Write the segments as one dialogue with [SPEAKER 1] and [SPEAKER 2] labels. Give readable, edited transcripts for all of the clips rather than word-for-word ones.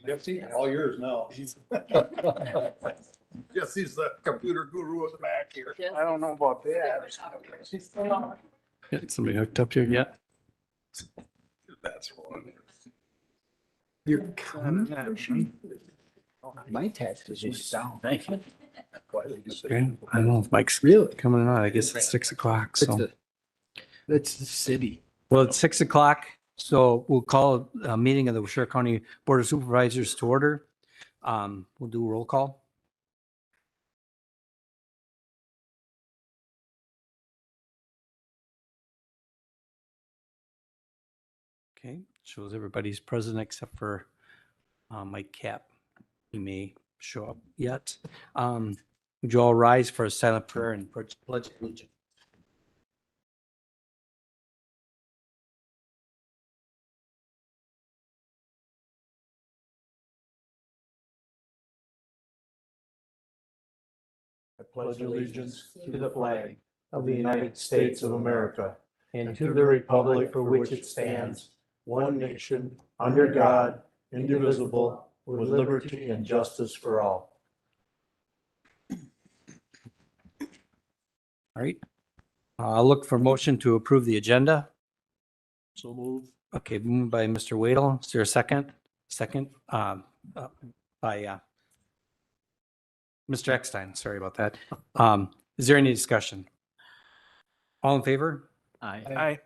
[SPEAKER 1] Jesse, all yours now. Jesse's the computer guru in the back here.
[SPEAKER 2] I don't know about that.
[SPEAKER 3] Somebody hooked up here yet?
[SPEAKER 1] That's one.
[SPEAKER 2] You're coming. My taxes was down.
[SPEAKER 3] Thank you.
[SPEAKER 1] Why they just say-
[SPEAKER 3] Okay, I don't know if Mike's
[SPEAKER 2] Really?
[SPEAKER 3] coming or not. I guess it's 6 o'clock, so.
[SPEAKER 2] That's the city.
[SPEAKER 3] Well, it's 6 o'clock, so we'll call a meeting of the Waushara County Board of Supervisors to order. We'll do a roll call. Okay, shows everybody's present except for Mike Cap. He may show up yet. Would you all rise for a silent prayer and pledge allegiance?
[SPEAKER 4] I pledge allegiance to the flag of the United States of America and to the republic for which it stands, one nation, under God, indivisible, with liberty and justice for all.
[SPEAKER 3] All right. I'll look for motion to approve the agenda.
[SPEAKER 4] So move.
[SPEAKER 3] Okay, moved by Mr. Wadle. Is there a second? Second, by Mr. Eckstein. Sorry about that. Is there any discussion? All in favor?
[SPEAKER 2] Aye.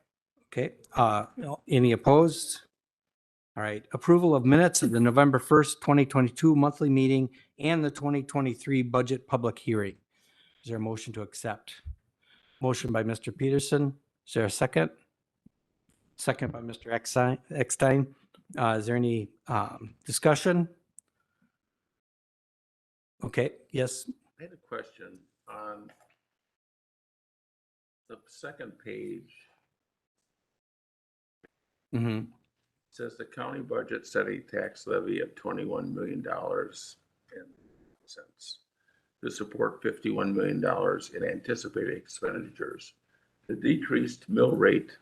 [SPEAKER 3] Okay, any opposed? All right, approval of minutes of the November 1st, 2022 monthly meeting and the 2023 budget public hearing. Is there a motion to accept? Motion by Mr. Peterson. Is there a second? Second by Mr. Eckstein. Is there any discussion? Okay, yes.
[SPEAKER 5] I had a question on the second page.
[SPEAKER 3] Mm-hmm.
[SPEAKER 5] It says the county budget set a tax levy of $21 million to support $51 million in anticipated expenditures. The decreased mill rate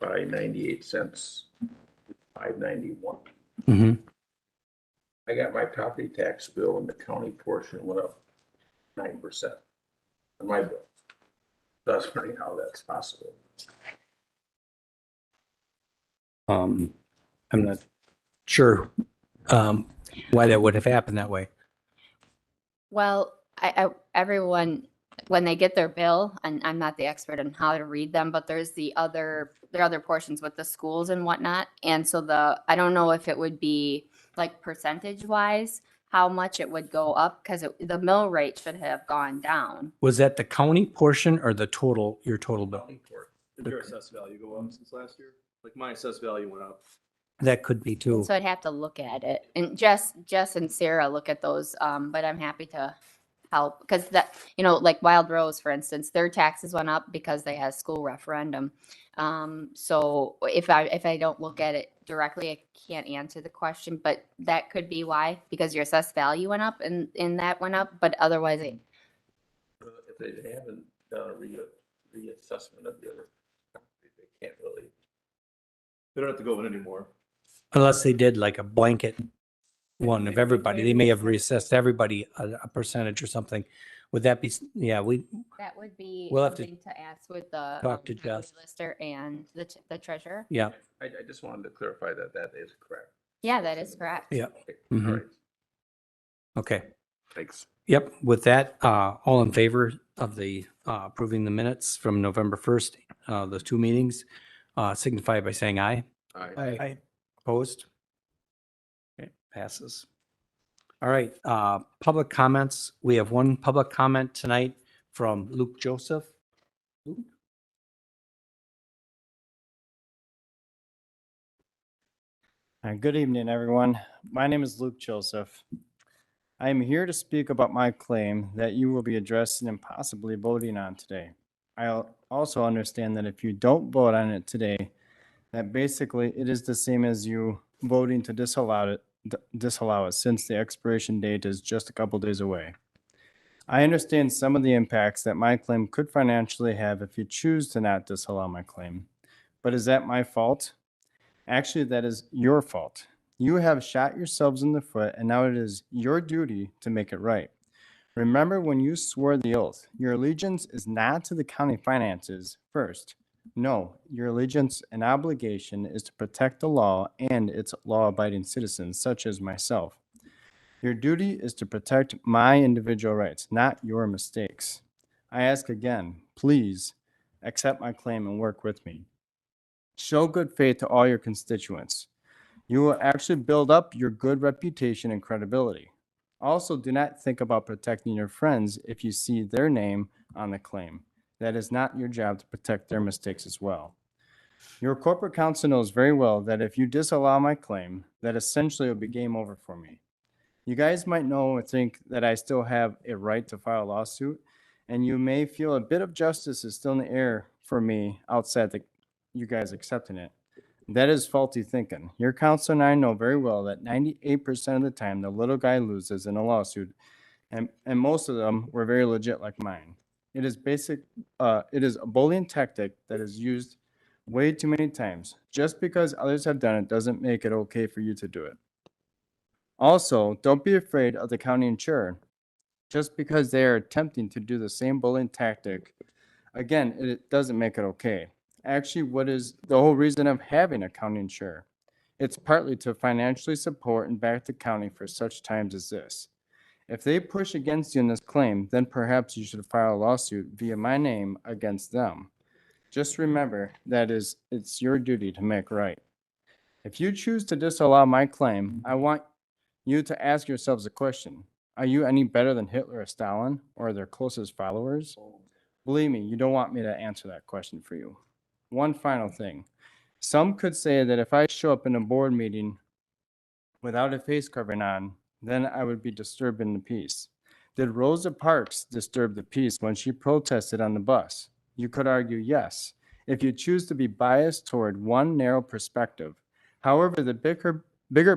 [SPEAKER 5] by 98 cents, $5.91.
[SPEAKER 3] Mm-hmm.
[SPEAKER 5] I got my property tax bill and the county portion went up 9% on my bill. So I was wondering how that's possible.
[SPEAKER 3] I'm not sure why that would have happened that way.
[SPEAKER 6] Well, everyone, when they get their bill, and I'm not the expert on how to read them, but there are other portions with the schools and whatnot. And so I don't know if it would be like percentage wise, how much it would go up, because the mill rate should have gone down.
[SPEAKER 3] Was that the county portion or the total, your total bill?
[SPEAKER 4] Did your assessed value go up since last year? Like my assessed value went up.
[SPEAKER 3] That could be too.
[SPEAKER 6] So I'd have to look at it. And Jess and Sarah look at those, but I'm happy to help because that, like Wild Rose, for instance, their taxes went up because they had a school referendum. So if I don't look at it directly, I can't answer the question, but that could be why, because your assessed value went up and that went up, but otherwise,
[SPEAKER 5] If they haven't done a reassessment of the other, they can't really.
[SPEAKER 4] They don't have to go in anymore.
[SPEAKER 3] Unless they did like a blanket one of everybody, they may have reassessed everybody a percentage or something. Would that be, yeah,
[SPEAKER 6] that would be
[SPEAKER 3] We'll have to
[SPEAKER 6] something to ask with the
[SPEAKER 3] talk to
[SPEAKER 6] county
[SPEAKER 3] Jess.
[SPEAKER 6] lister and the treasurer.
[SPEAKER 3] yeah.
[SPEAKER 5] I just wanted to clarify that that is correct.
[SPEAKER 6] Yeah, that is correct.
[SPEAKER 3] Yeah.
[SPEAKER 5] Okay.
[SPEAKER 3] Mhm.
[SPEAKER 5] All right.
[SPEAKER 3] Okay.
[SPEAKER 5] Thanks.
[SPEAKER 3] Yep. With that, all in favor of the approving the minutes from November 1st, the two meetings, signify by saying aye.
[SPEAKER 5] Aye.
[SPEAKER 3] Opposed? Okay, passes. All right, public comments. We have one public comment tonight from Luke Joseph. Luke?
[SPEAKER 7] Good evening, everyone. My name is Luke Joseph. I am here to speak about my claim that you will be addressing and possibly voting on today. I also understand that if you don't vote on it today, that basically it is the same as you voting to disallow it since the expiration date is just a couple days away. I understand some of the impacts that my claim could financially have if you choose to not disallow my claim. But is that my fault? Actually, that is your fault. You have shot yourselves in the foot, and now it is your duty to make it right. Remember when you swore the oath, your allegiance is not to the county finances first. No, your allegiance and obligation is to protect the law and its law-abiding citizens, such as myself. Your duty is to protect my individual rights, not your mistakes. I ask again, please accept my claim and work with me. Show good faith to all your constituents. You will actually build up your good reputation and credibility. Also, do not think about protecting your friends if you see their name on the claim. That is not your job to protect their mistakes as well. Your corporate counsel knows very well that if you disallow my claim, that essentially it will be game over for me. You guys might know or think that I still have a right to file a lawsuit, and you may feel a bit of justice is still in the air for me outside you guys accepting it. That is faulty thinking. Your counsel and I know very well that 98% of the time the little guy loses in a lawsuit, and most of them were very legit like mine. It is a bullying tactic that is used way too many times. Just because others have done it doesn't make it okay for you to do it. Also, don't be afraid of the county insurer. Just because they are attempting to do the same bullying tactic, again, it doesn't make it okay. Actually, what is the whole reason of having a county insurer? It's partly to financially support and back the county for such times as this. If they push against you in this claim, then perhaps you should file a lawsuit via my name against them. Just remember that it's your duty to make right. If you choose to disallow my claim, I want you to ask yourselves a question. Are you any better than Hitler or Stalin or their closest followers? Believe me, you don't want me to answer that question for you. One final thing. Some could say that if I show up in a board meeting without a face covering on, then I would be disturbing the peace. Did Rosa Parks disturb the peace when she protested on the bus? You could argue yes, if you choose to be biased toward one narrow perspective. However, the bigger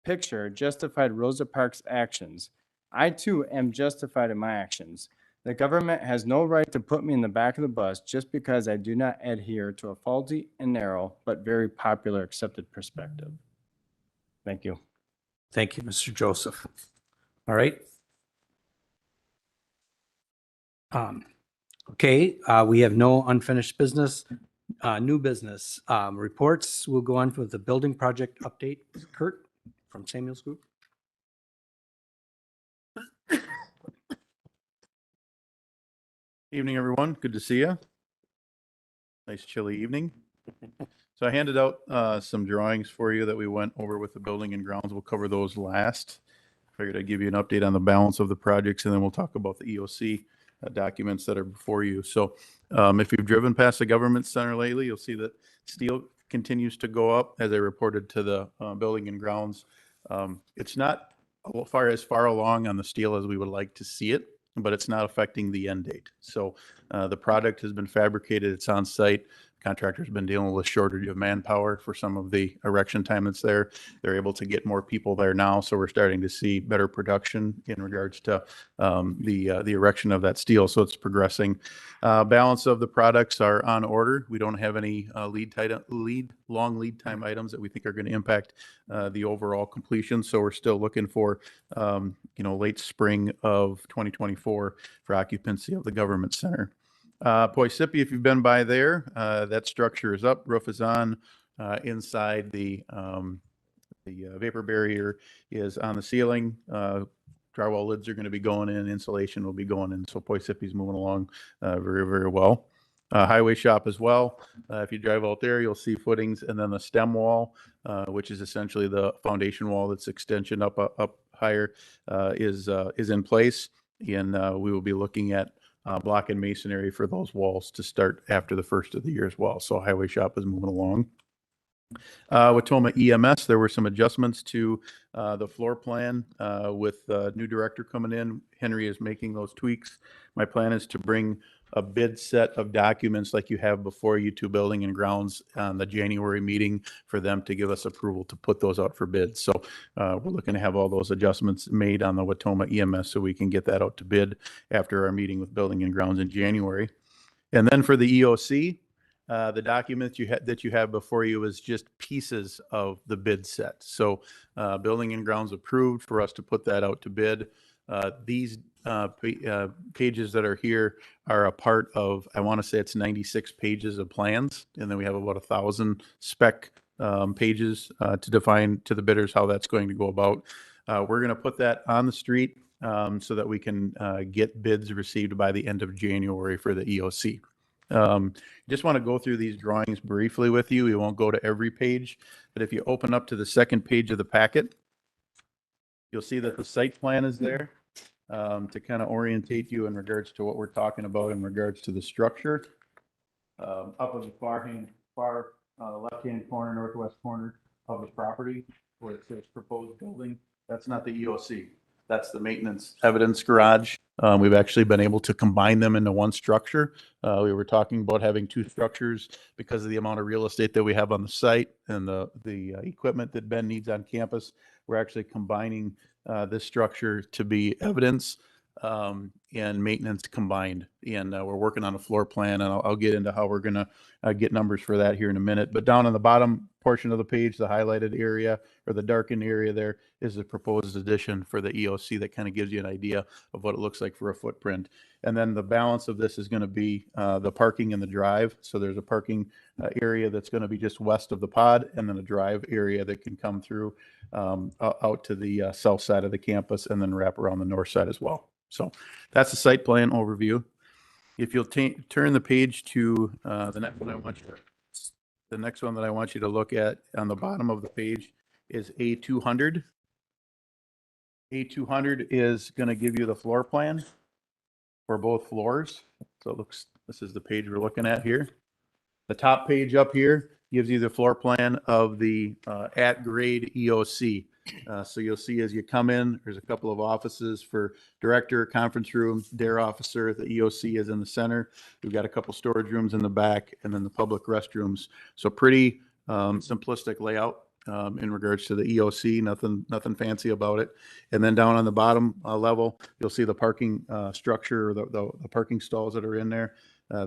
[SPEAKER 7] picture justified Rosa Parks' actions. I too am justified in my actions. The government has no right to put me in the back of the bus just because I do not adhere to a faulty and narrow, but very popular accepted perspective. Thank you.
[SPEAKER 3] Thank you, Mr. Joseph. All right. Okay, we have no unfinished business, new business. Reports, we'll go on with the building project update. Kurt from Samuels Group.
[SPEAKER 1] Evening, everyone. Good to see you. Nice chilly evening. So I handed out some drawings for you that we went over with the building and grounds. We'll cover those last. Figured I'd give you an update on the balance of the projects, and then we'll talk about the EOC documents that are before you. So if you've driven past the government center lately, you'll see that steel continues to go up, as I reported to the building and grounds. It's not as far along on the steel as we would like to see it, but it's not affecting the end date. So the product has been fabricated, it's on site. Contractor's been dealing with a shortage of manpower for some of the erection time that's there. They're able to get more people there now, so we're starting to see better production in regards to the erection of that steel. So it's progressing. Balance of the products are on order. We don't have any long lead time items that we think are going to impact the overall completion. So we're still looking for late spring of 2024 for occupancy of the government center. Poisippi, if you've been by there, that structure is up, roof is on, inside the vapor barrier is on the ceiling. Drywall lids are going to be going in, insulation will be going in. So Poisippi's moving along very, very well. Highway shop as well. If you drive out there, you'll see footings, and then the stem wall, which is essentially the foundation wall that's extension up higher, is in place. And we will be looking at block and masonry for those walls to start after the first of the year as well. So highway shop is moving along. Wautoma EMS, there were some adjustments to the floor plan with the new director coming in. Henry is making those tweaks. My plan is to bring a bid set of documents like you have before you to building and grounds on the January meeting for them to give us approval to put those out for bids. So we're looking to have all those adjustments made on the Wautoma EMS so we can get that out to bid after our meeting with building and grounds in January. And then for the EOC, The document that you have before you is just pieces of the bid set. So Building and Grounds approved for us to put that out to bid. These pages that are here are a part of, I want to say it's 96 pages of plans. And then we have about 1,000 spec pages to define to the bidders how that's going to go about. We're going to put that on the street so that we can get bids received by the end of January for the EOC. Just want to go through these drawings briefly with you. We won't go to every page, but if you open up to the second page of the packet, you'll see that the site plan is there to kind of orientate you in regards to what we're talking about in regards to the structure. Up in the far left-hand corner, northwest corner of the property where it says proposed building, that's not the EOC. That's the maintenance evidence garage. We've actually been able to combine them into one structure. We were talking about having two structures because of the amount of real estate that we have on the site and the equipment that Ben needs on campus. We're actually combining this structure to be evidence and maintenance combined. And we're working on a floor plan, and I'll get into how we're going to get numbers for that here in a minute. But down on the bottom portion of the page, the highlighted area or the darkened area there is the proposed addition for the EOC that kind of gives you an idea of what it looks like for a footprint. And then the balance of this is going to be the parking and the drive. So there's a parking area that's going to be just west of the pod, and then a drive area that can come through out to the south side of the campus and then wrap around the north side as well. So that's the site plan overview. If you'll turn the page to the next one that I want you to look at on the bottom of the page is A200. A200 is going to give you the floor plan for both floors. So this is the page we're looking at here. The top page up here gives you the floor plan of the at-grade EOC. So you'll see as you come in, there's a couple of offices for director, conference room, DARE officer. The EOC is in the center. We've got a couple storage rooms in the back, and then the public restrooms. So pretty simplistic layout in regards to the EOC. Nothing fancy about it. And then down on the bottom level, you'll see the parking structure, or the parking stalls that are in there.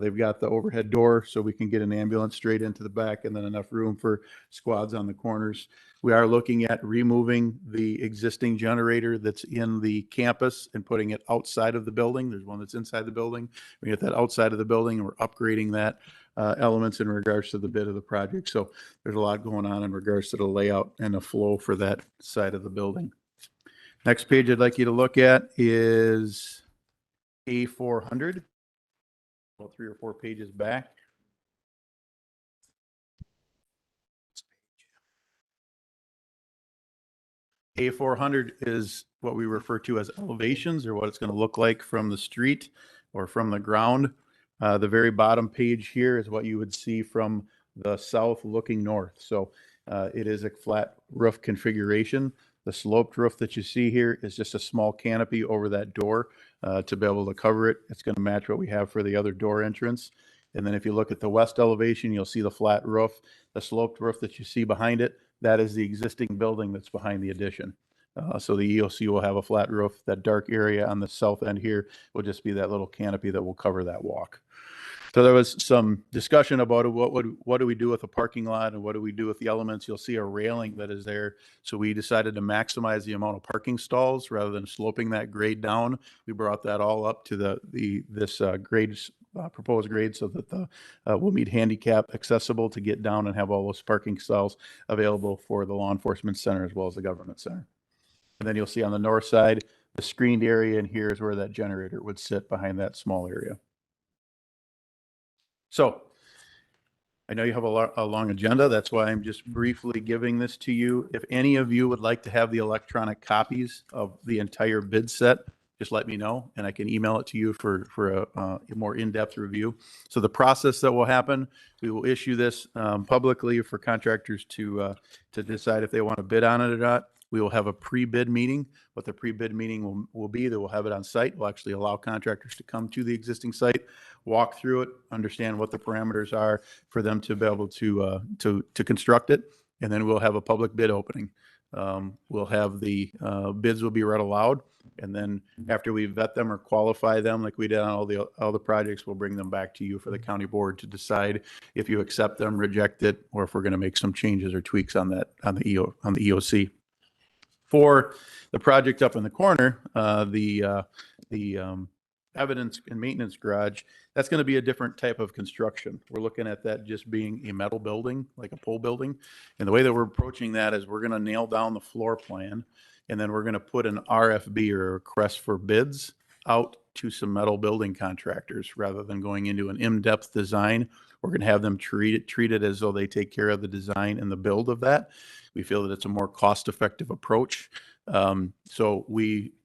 [SPEAKER 1] They've got the overhead door so we can get an ambulance straight into the back, and then enough room for squads on the corners. We are looking at removing the existing generator that's in the campus and putting it outside of the building. There's one that's inside the building. We get that outside of the building, and we're upgrading that elements in regards to the bid of the project. So there's a lot going on in regards to the layout and the flow for that side of the building. Next page I'd like you to look at is A400. About 3 or 4 pages back. A400 is what we refer to as elevations, or what it's going to look like from the street or from the ground. The very bottom page here is what you would see from the south looking north. So it is a flat roof configuration. The sloped roof that you see here is just a small canopy over that door to be able to cover it. It's going to match what we have for the other door entrance. And then if you look at the west elevation, you'll see the flat roof. The sloped roof that you see behind it, that is the existing building that's behind the addition. So the EOC will have a flat roof. That dark area on the south end here will just be that little canopy that will cover that walk. So there was some discussion about what do we do with the parking lot and what do we do with the elements. You'll see a railing that is there. So we decided to maximize the amount of parking stalls rather than sloping that grade down. We brought that all up to this proposed grade so that we'll meet handicap accessible to get down and have all those parking stalls available for the law enforcement center as well as the government center. And then you'll see on the north side, the screened area in here is where that generator would sit behind that small area. So I know you have a long agenda. That's why I'm just briefly giving this to you. If any of you would like to have the electronic copies of the entire bid set, just let me know and I can email it to you for a more in-depth review. So the process that will happen, we will issue this publicly for contractors to decide if they want to bid on it or not. We will have a pre-bid meeting. What the pre-bid meeting will be, that we'll have it on site. We'll actually allow contractors to come to the existing site, walk through it, understand what the parameters are for them to be able to construct it. And then we'll have a public bid opening. We'll have the bids will be read aloud. And then after we vet them or qualify them, like we did on all the projects, we'll bring them back to you for the county board to decide if you accept them, reject it, or if we're going to make some changes or tweaks on that, on the EOC. For the project up in the corner, the evidence and maintenance garage, that's going to be a different type of construction. We're looking at that just being a metal building, like a pole building. And the way that we're approaching that is we're going to nail down the floor plan, and then we're going to put an RFB, or a request for bids, out to some metal building contractors rather than going into an in-depth design. We're going to have them treat it as though they take care of the design and the build of that. We feel that it's a more cost-effective approach. So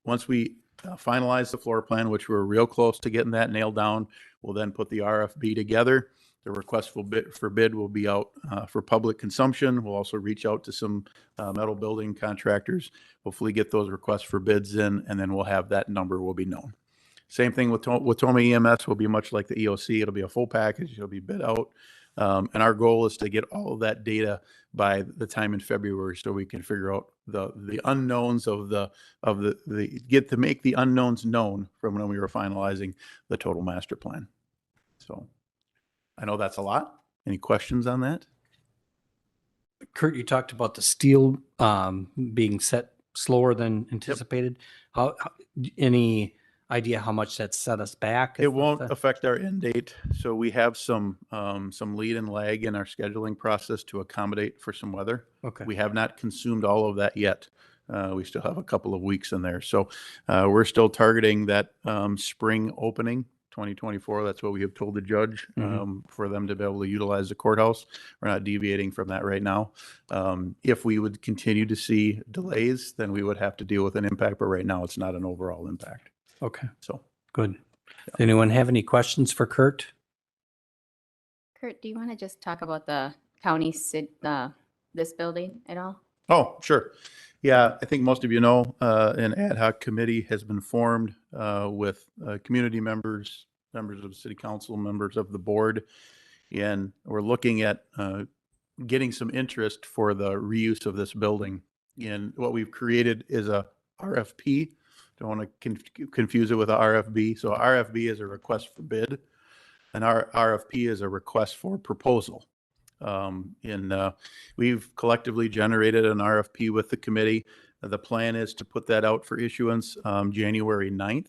[SPEAKER 1] once we finalize the floor plan, which we're real close to getting that nailed down, we'll then put the RFB together. The request for bid will be out for public consumption. We'll also reach out to some metal building contractors, hopefully get those requests for bids in, and then we'll have that number will be known. Same thing with Toma EMS will be much like the EOC. It'll be a full package. It'll be bid out. And our goal is to get all of that data by the time in February, so we can figure out the unknowns make the unknowns known from when we were finalizing the total master plan. So I know that's a lot. Any questions on that?
[SPEAKER 3] Kurt, you talked about the steel being set slower than anticipated. Any idea how much that set us back?
[SPEAKER 1] It won't affect our end date. So we have some lead and lag in our scheduling process to accommodate for some weather.
[SPEAKER 3] Okay.
[SPEAKER 1] We have not consumed all of that yet. We still have a couple of weeks in there. So we're still targeting that spring opening, 2024. That's what we have told the judge, for them to be able to utilize the courthouse. We're not deviating from that right now. If we would continue to see delays, then we would have to deal with an impact. But right now, it's not an overall impact.
[SPEAKER 3] Okay,
[SPEAKER 1] So
[SPEAKER 3] good. Does anyone have any questions for Kurt?
[SPEAKER 6] Kurt, do you want to just talk about the county, this building at all?
[SPEAKER 1] Oh, sure. Yeah, I think most of you know, an ad hoc committee has been formed with community members, members of the city council, members of the board, and we're looking at getting some interest for the reuse of this building. And what we've created is a RFP. Don't want to confuse it with a RFB. So RFB is a request for bid, and our RFP is a request for proposal. We've collectively generated an RFP with the committee. The plan is to put that out for issuance January 9th.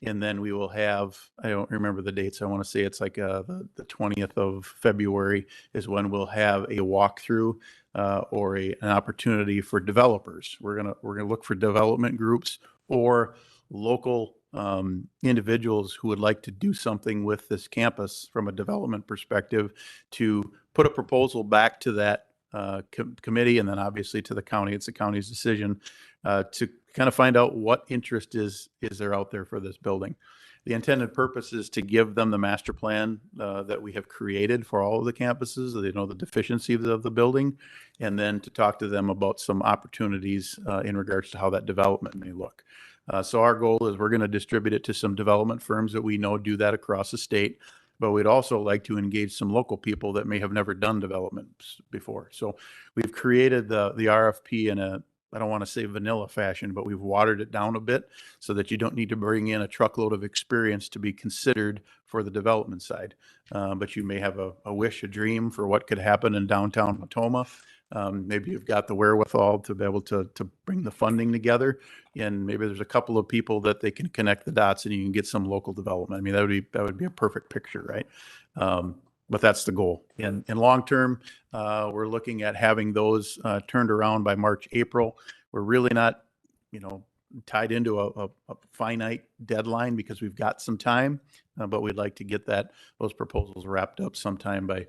[SPEAKER 1] And then we will have, I don't remember the dates. I want to say it's like the 20th of February is when we'll have a walkthrough or an opportunity for developers. We're gonna look for development groups or local individuals who would like to do something with this campus from a development perspective to put a proposal back to that committee, and then obviously to the county. It's the county's decision to kind of find out what interest is there out there for this building. The intended purpose is to give them the master plan that we have created for all of the campuses, so they know the deficiencies of the building, and then to talk to them about some opportunities in regards to how that development may look. So our goal is we're going to distribute it to some development firms that we know do that across the state, but we'd also like to engage some local people that may have never done development before. So we've created the RFP in a, I don't want to say vanilla fashion, but we've watered it down a bit so that you don't need to bring in a truckload of experience to be considered for the development side. But you may have a wish, a dream for what could happen in downtown Matoma. Maybe you've got the wherewithal to be able to bring the funding together, and maybe there's a couple of people that they can connect the dots and you can get some local development. I mean, that would be a perfect picture, right? But that's the goal. In long term, we're looking at having those turned around by March, April. We're really not, tied into a finite deadline because we've got some time, but we'd like to get those proposals wrapped up sometime by,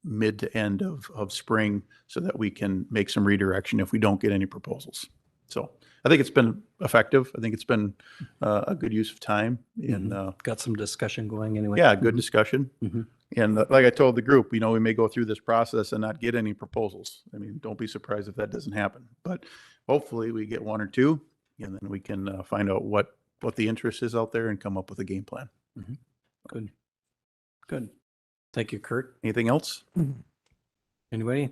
[SPEAKER 1] mid to end of spring so that we can make some redirection if we don't get any proposals. So I think it's been effective. I think it's been a good use of time, and
[SPEAKER 3] Got some discussion going anyway.
[SPEAKER 1] yeah, good discussion.
[SPEAKER 3] Mhm.
[SPEAKER 1] And like I told the group, we may go through this process and not get any proposals. I mean, don't be surprised if that doesn't happen, but hopefully we get one or two, and then we can find out what the interest is out there and come up with a game plan.
[SPEAKER 3] Good. Good. Thank you, Kurt.
[SPEAKER 1] Anything else?
[SPEAKER 3] Anybody?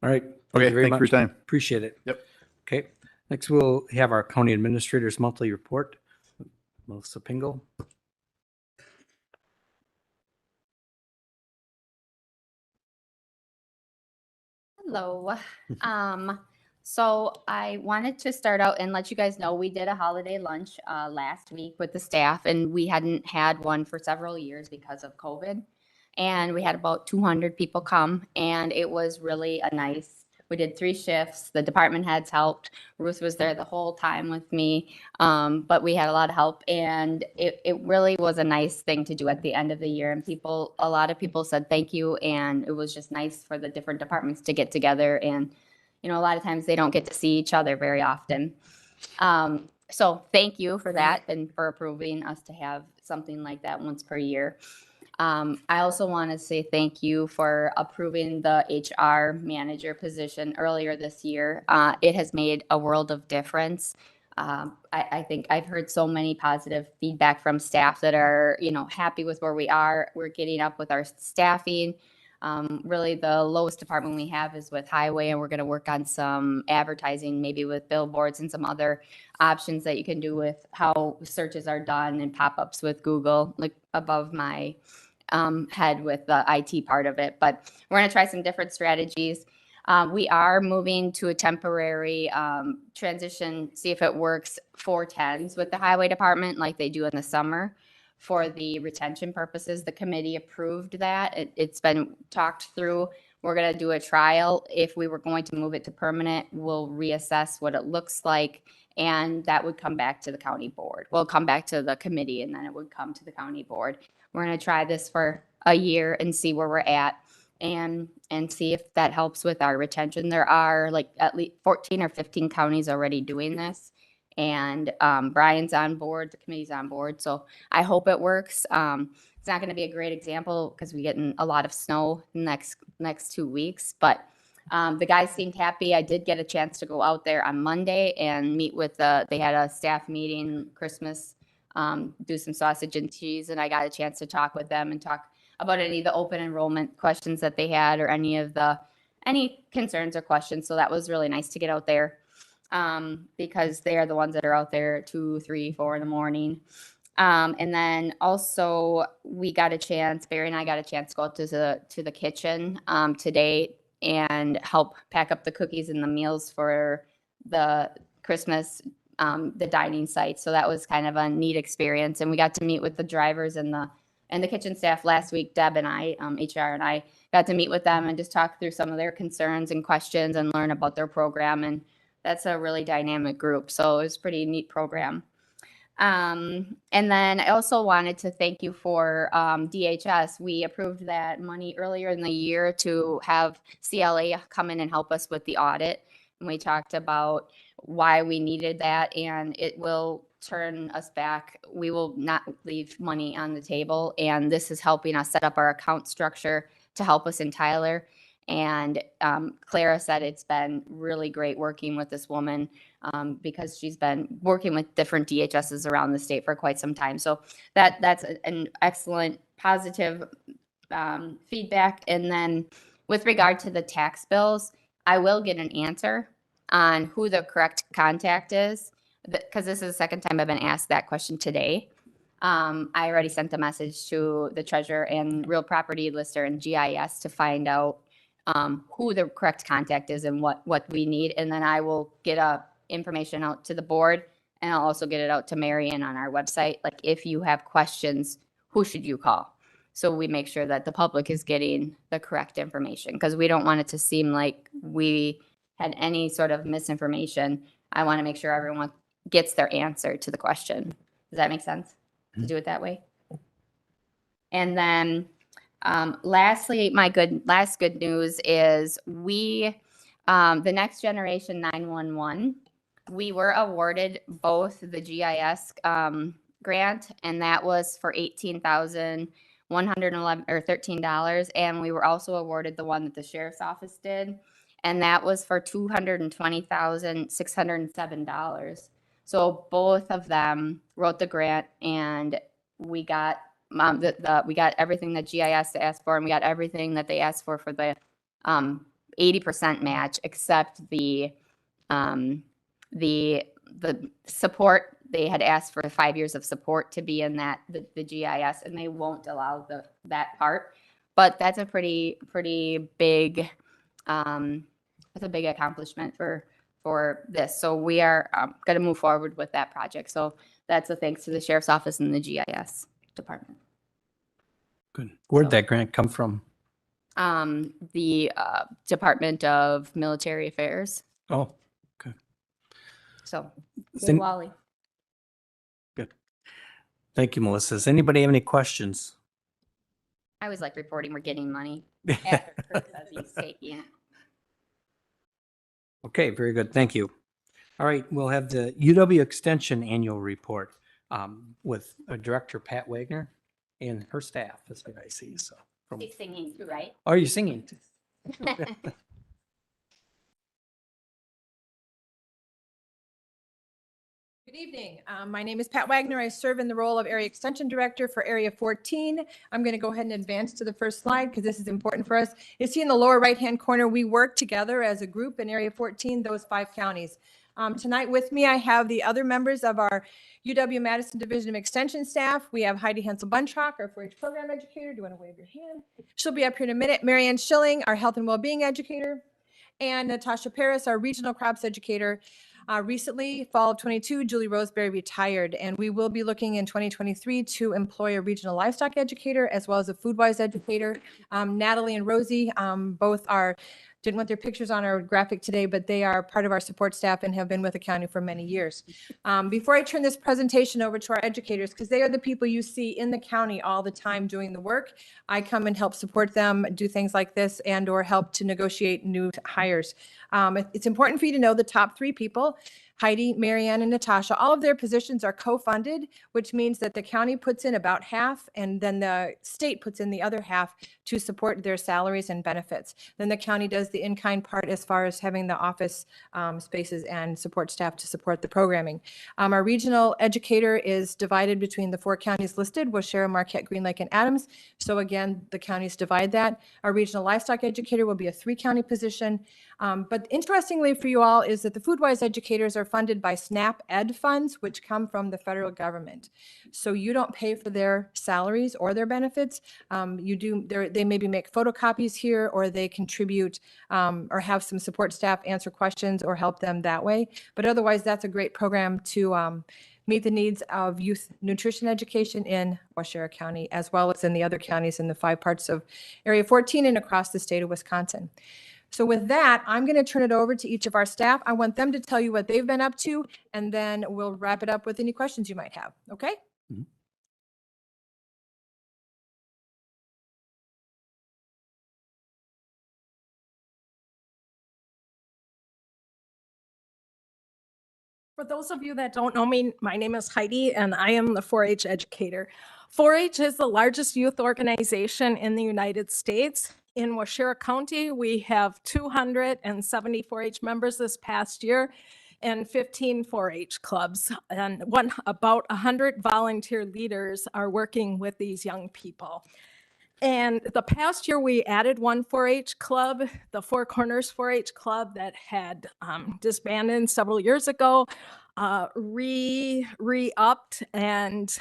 [SPEAKER 3] All right. Thank
[SPEAKER 1] Okay,
[SPEAKER 3] you very
[SPEAKER 1] thanks for your
[SPEAKER 3] much.
[SPEAKER 1] time.
[SPEAKER 3] Appreciate it.
[SPEAKER 1] Yep.
[SPEAKER 3] Okay. Next, we'll have our county administrator's monthly report. Melissa Pingle.
[SPEAKER 6] Hello. So I wanted to start out and let you guys know we did a holiday lunch last week with the staff, and we hadn't had one for several years because of COVID. And we had about 200 people come, and it was really a nice. We did 3 shifts. The department heads helped. Ruth was there the whole time with me, but we had a lot of help, and it really was a nice thing to do at the end of the year. And a lot of people said thank you, and it was just nice for the different departments to get together. And a lot of times they don't get to see each other very often. So thank you for that and for approving us to have something like that once per year. I also want to say thank you for approving the HR manager position earlier this year. It has made a world of difference. I think I've heard so many positive feedback from staff that are, happy with where we are. We're getting up with our staffing. Really the lowest department we have is with highway, and we're going to work on some advertising, maybe with billboards and some other options that you can do with how searches are done and pop-ups with Google, like above my head with the IT part of it. But we're going to try some different strategies. We are moving to a temporary transition, see if it works, 410s with the highway department like they do in the summer for the retention purposes. The committee approved that. It's been talked through. We're going to do a trial. If we were going to move it to permanent, we'll reassess what it looks like, and that would come back to the county board. We'll come back to the committee, and then it would come to the county board. We're going to try this for a year and see where we're at, and see if that helps with our retention. There are like at least 14 or 15 counties already doing this, and Brian's on board, the committee's on board. So I hope it works. It's not going to be a great example because we get in a lot of snow next 2 weeks, but the guys seemed happy. I did get a chance to go out there on Monday and meet with they had a staff meeting, Christmas, do some sausage and cheese, and I got a chance to talk with them and talk about any of the open enrollment questions that they had, or any concerns or questions. So that was really nice to get out there, because they are the ones that are out there 2, 3, 4 in the morning. And then also Barry and I got a chance to go out to the kitchen today and help pack up the cookies and the meals for the Christmas, the dining site. So that was kind of a neat experience. And we got to meet with the drivers and the kitchen staff last week. Deb and I, HR and I, got to meet with them and just talk through some of their concerns and questions and learn about their program. And that's a really dynamic group. So it was a pretty neat program. And then I also wanted to thank you for DHS. We approved that money earlier in the year to have CLA come in and help us with the audit. And we talked about why we needed that, and it will turn us back. We will not leave money on the table. And this is helping us set up our account structure to help us in Tyler. And Clara said it's been really great working with this woman, because she's been working with different DHSs around the state for quite some time. So that's an excellent positive feedback. And then with regard to the tax bills, I will get an answer on who the correct contact is, because this is the second time I've been asked that question today. I already sent a message to the treasurer and real property lister and GIS to find out who the correct contact is and what we need. And then I will get information out to the board, and I'll also get it out to Marion on our website. Like, if you have questions, who should you call? So we make sure that the public is getting the correct information, because we don't want it to seem like we had any sort of misinformation. I want to make sure everyone gets their answer to the question. Does that make sense to do it that way? And then lastly, last good news is the Next Generation 911, we were awarded both the GIS grant, and that was for $18,113, and we were also awarded the one that the sheriff's office did, and that was for $220,607. So both of them wrote the grant, and we got we got everything that GIS asked for, and we got everything that they asked for the 80% match, except the the support, they had asked for 5 years of support to be in that, the GIS, and they won't allow that part. But that's a pretty big, that's a big accomplishment for this. So we are going to move forward with that project. So that's a thanks to the sheriff's office and the GIS department.
[SPEAKER 3] Good. Where'd that grant come from?
[SPEAKER 6] The Department of Military Affairs.
[SPEAKER 3] Oh,
[SPEAKER 6] So,
[SPEAKER 3] Sin-
[SPEAKER 6] yay, Wally.
[SPEAKER 3] good. Thank you, Melissa. Does anybody have any questions?
[SPEAKER 6] I always like reporting we're getting money after Kurt says he's taking it.
[SPEAKER 3] Okay, very good. Thank you. All right, we'll have the UW Extension Annual Report with Director Pat Wagner and her staff, is what I see. So,
[SPEAKER 6] He's singing too, right?
[SPEAKER 3] are you singing?
[SPEAKER 8] Good evening. My name is Pat Wagner. I serve in the role of Area Extension Director for Area 14. I'm going to go ahead and advance to the first slide because this is important for us. You see in the lower right-hand corner, we work together as a group in Area 14, those 5 counties. Tonight with me, I have the other members of our UW-Madison Division of Extension staff. We have Heidi Hensel-Bunchak, our 4-H program educator. Do you want to wave your hand? She'll be up here in a minute. Marianne Schilling, our health and well-being educator, and Natasha Paris, our regional crops educator. Recently, fall of 22, Julie Roseberry retired, and we will be looking in 2023 to employ a regional livestock educator as well as a food-wise educator. Natalie and Rosie both didn't want their pictures on our graphic today, but they are part of our support staff and have been with the county for many years. Before I turn this presentation over to our educators, because they are the people you see in the county all the time doing the work, I come and help support them, do things like this, and or help to negotiate new hires. It's important for you to know the top 3 people, Heidi, Marianne, and Natasha. All of their positions are co-funded, which means that the county puts in about half and then the state puts in the other half to support their salaries and benefits. Then the county does the in-kind part as far as having the office spaces and support staff to support the programming. Our regional educator is divided between the 4 counties listed, Waushara, Marquette, Green Lake, and Adams. So again, the counties divide that. Our regional livestock educator will be a 3-county position. But interestingly for you all is that the food-wise educators are funded by SNAP Ed funds, which come from the federal government. So you don't pay for their salaries or their benefits. They maybe make photocopies here, or they contribute or have some support staff answer questions or help them that way. But otherwise, that's a great program to meet the needs of youth nutrition education in Waushara County, as well as in the other counties in the 5 parts of Area 14 and across the state of Wisconsin. So with that, I'm going to turn it over to each of our staff. I want them to tell you what they've been up to, and then we'll wrap it up with any questions you might have. Okay?
[SPEAKER 3] Mhm.
[SPEAKER 8] For those of you that don't know me, my name is Heidi, and I am the 4-H educator. 4-H is the largest youth organization in the United States. In Waushara County, we have 270 4-H members this past year and 15 4-H clubs. And about 100 volunteer leaders are working with these young people. And the past year, we added 1 4-H club, the Four Corners 4-H club that had disbanded several years ago, re-upped and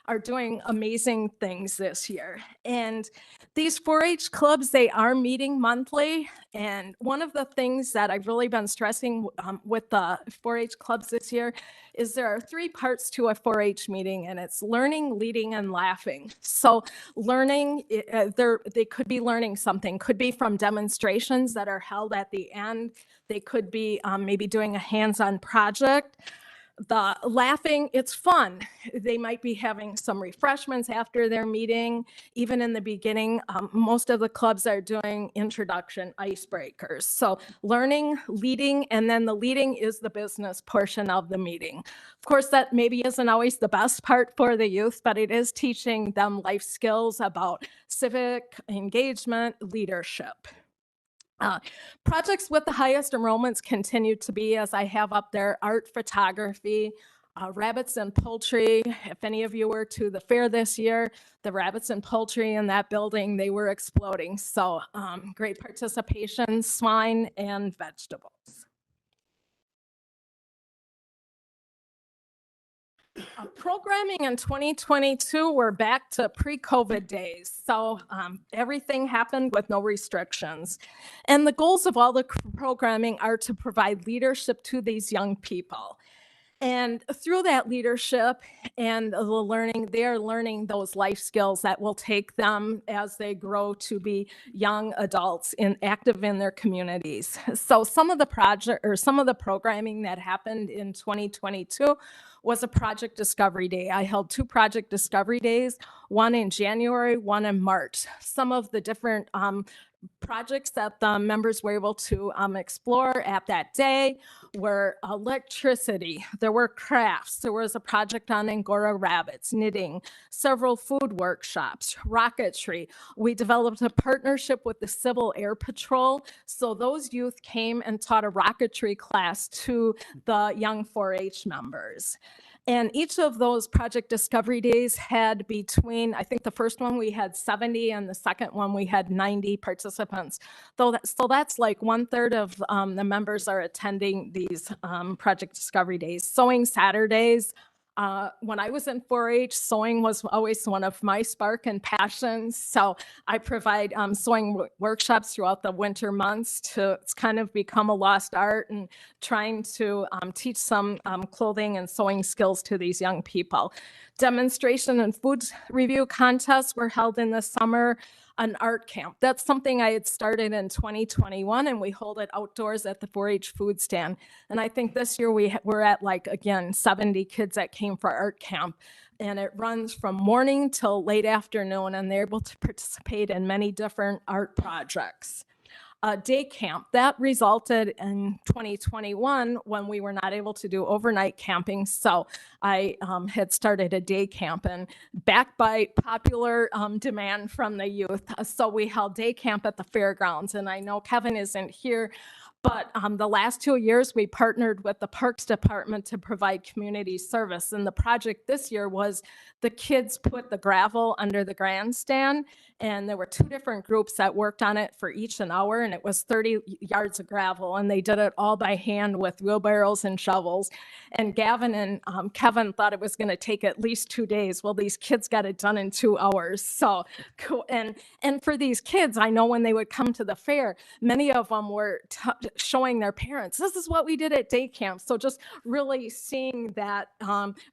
[SPEAKER 8] are doing amazing things this year. And these 4-H clubs, they are meeting monthly. And one of the things that I've really been stressing with the 4-H clubs this year is there are 3 parts to a 4-H meeting, and it's learning, leading, and laughing. So learning, they could be learning something, could be from demonstrations that are held at the end. They could be maybe doing a hands-on project. The laughing, it's fun. They might be having some refreshments after their meeting. Even in the beginning, most of the clubs are doing introduction icebreakers. So learning, leading, and then the leading is the business portion of the meeting. Of course, that maybe isn't always the best part for the youth, but it is teaching them life skills about civic engagement, leadership. Projects with the highest enrollments continue to be, as I have up there, art, photography, rabbits and poultry. If any of you were to the fair this year, the rabbits and poultry in that building, they were exploding. So great participation, swine and vegetables.
[SPEAKER 9] Programming in 2022, we're back to pre-COVID days. So everything happened with no restrictions. And the goals of all the programming are to provide leadership to these young people. And through that leadership and the learning, they are learning those life skills that will take them as they grow to be young adults active in their communities. So some of the programming that happened in 2022 was a project discovery day. I held 2 project discovery days, one in January, one in March. Some of the different projects that the members were able to explore at that day were electricity, there were crafts, there was a project on Angora rabbits, knitting, several food workshops, rocketry. We developed a partnership with the Civil Air Patrol. So those youth came and taught a rocketry class to the young 4-H members. And each of those project discovery days had between, I think the first one we had 70 and the second one we had 90 participants. So that's like 1/3 of the members are attending these project discovery days. Sewing Saturdays. When I was in 4-H, sewing was always one of my spark and passions. So I provide sewing workshops throughout the winter months it's kind of become a lost art and trying to teach some clothing and sewing skills to these young people. Demonstration and food review contests were held in the summer. An art camp. That's something I had started in 2021, and we hold it outdoors at the 4-H food stand. And I think this year we're at, like, again, 70 kids that came for art camp. And it runs from morning till late afternoon, and they're able to participate in many different art projects. Day camp that resulted in 2021 when we were not able to do overnight camping. So I had started a day camp, and backed by popular demand from the youth. So we held day camp at the fairgrounds. And I know Kevin isn't here, but the last 2 years we partnered with the Parks Department to provide community service. And the project this year was the kids put the gravel under the grandstand, and there were 2 different groups that worked on it for each an hour, and it was 30 yards of gravel, and they did it all by hand with wheelbarrows and shovels. And Gavin and Kevin thought it was going to take at least 2 days. Well, these kids got it done in 2 hours. So cool. And for these kids, I know when they would come to the fair, many of them were showing their parents, this is what we did at day camp. So just really seeing that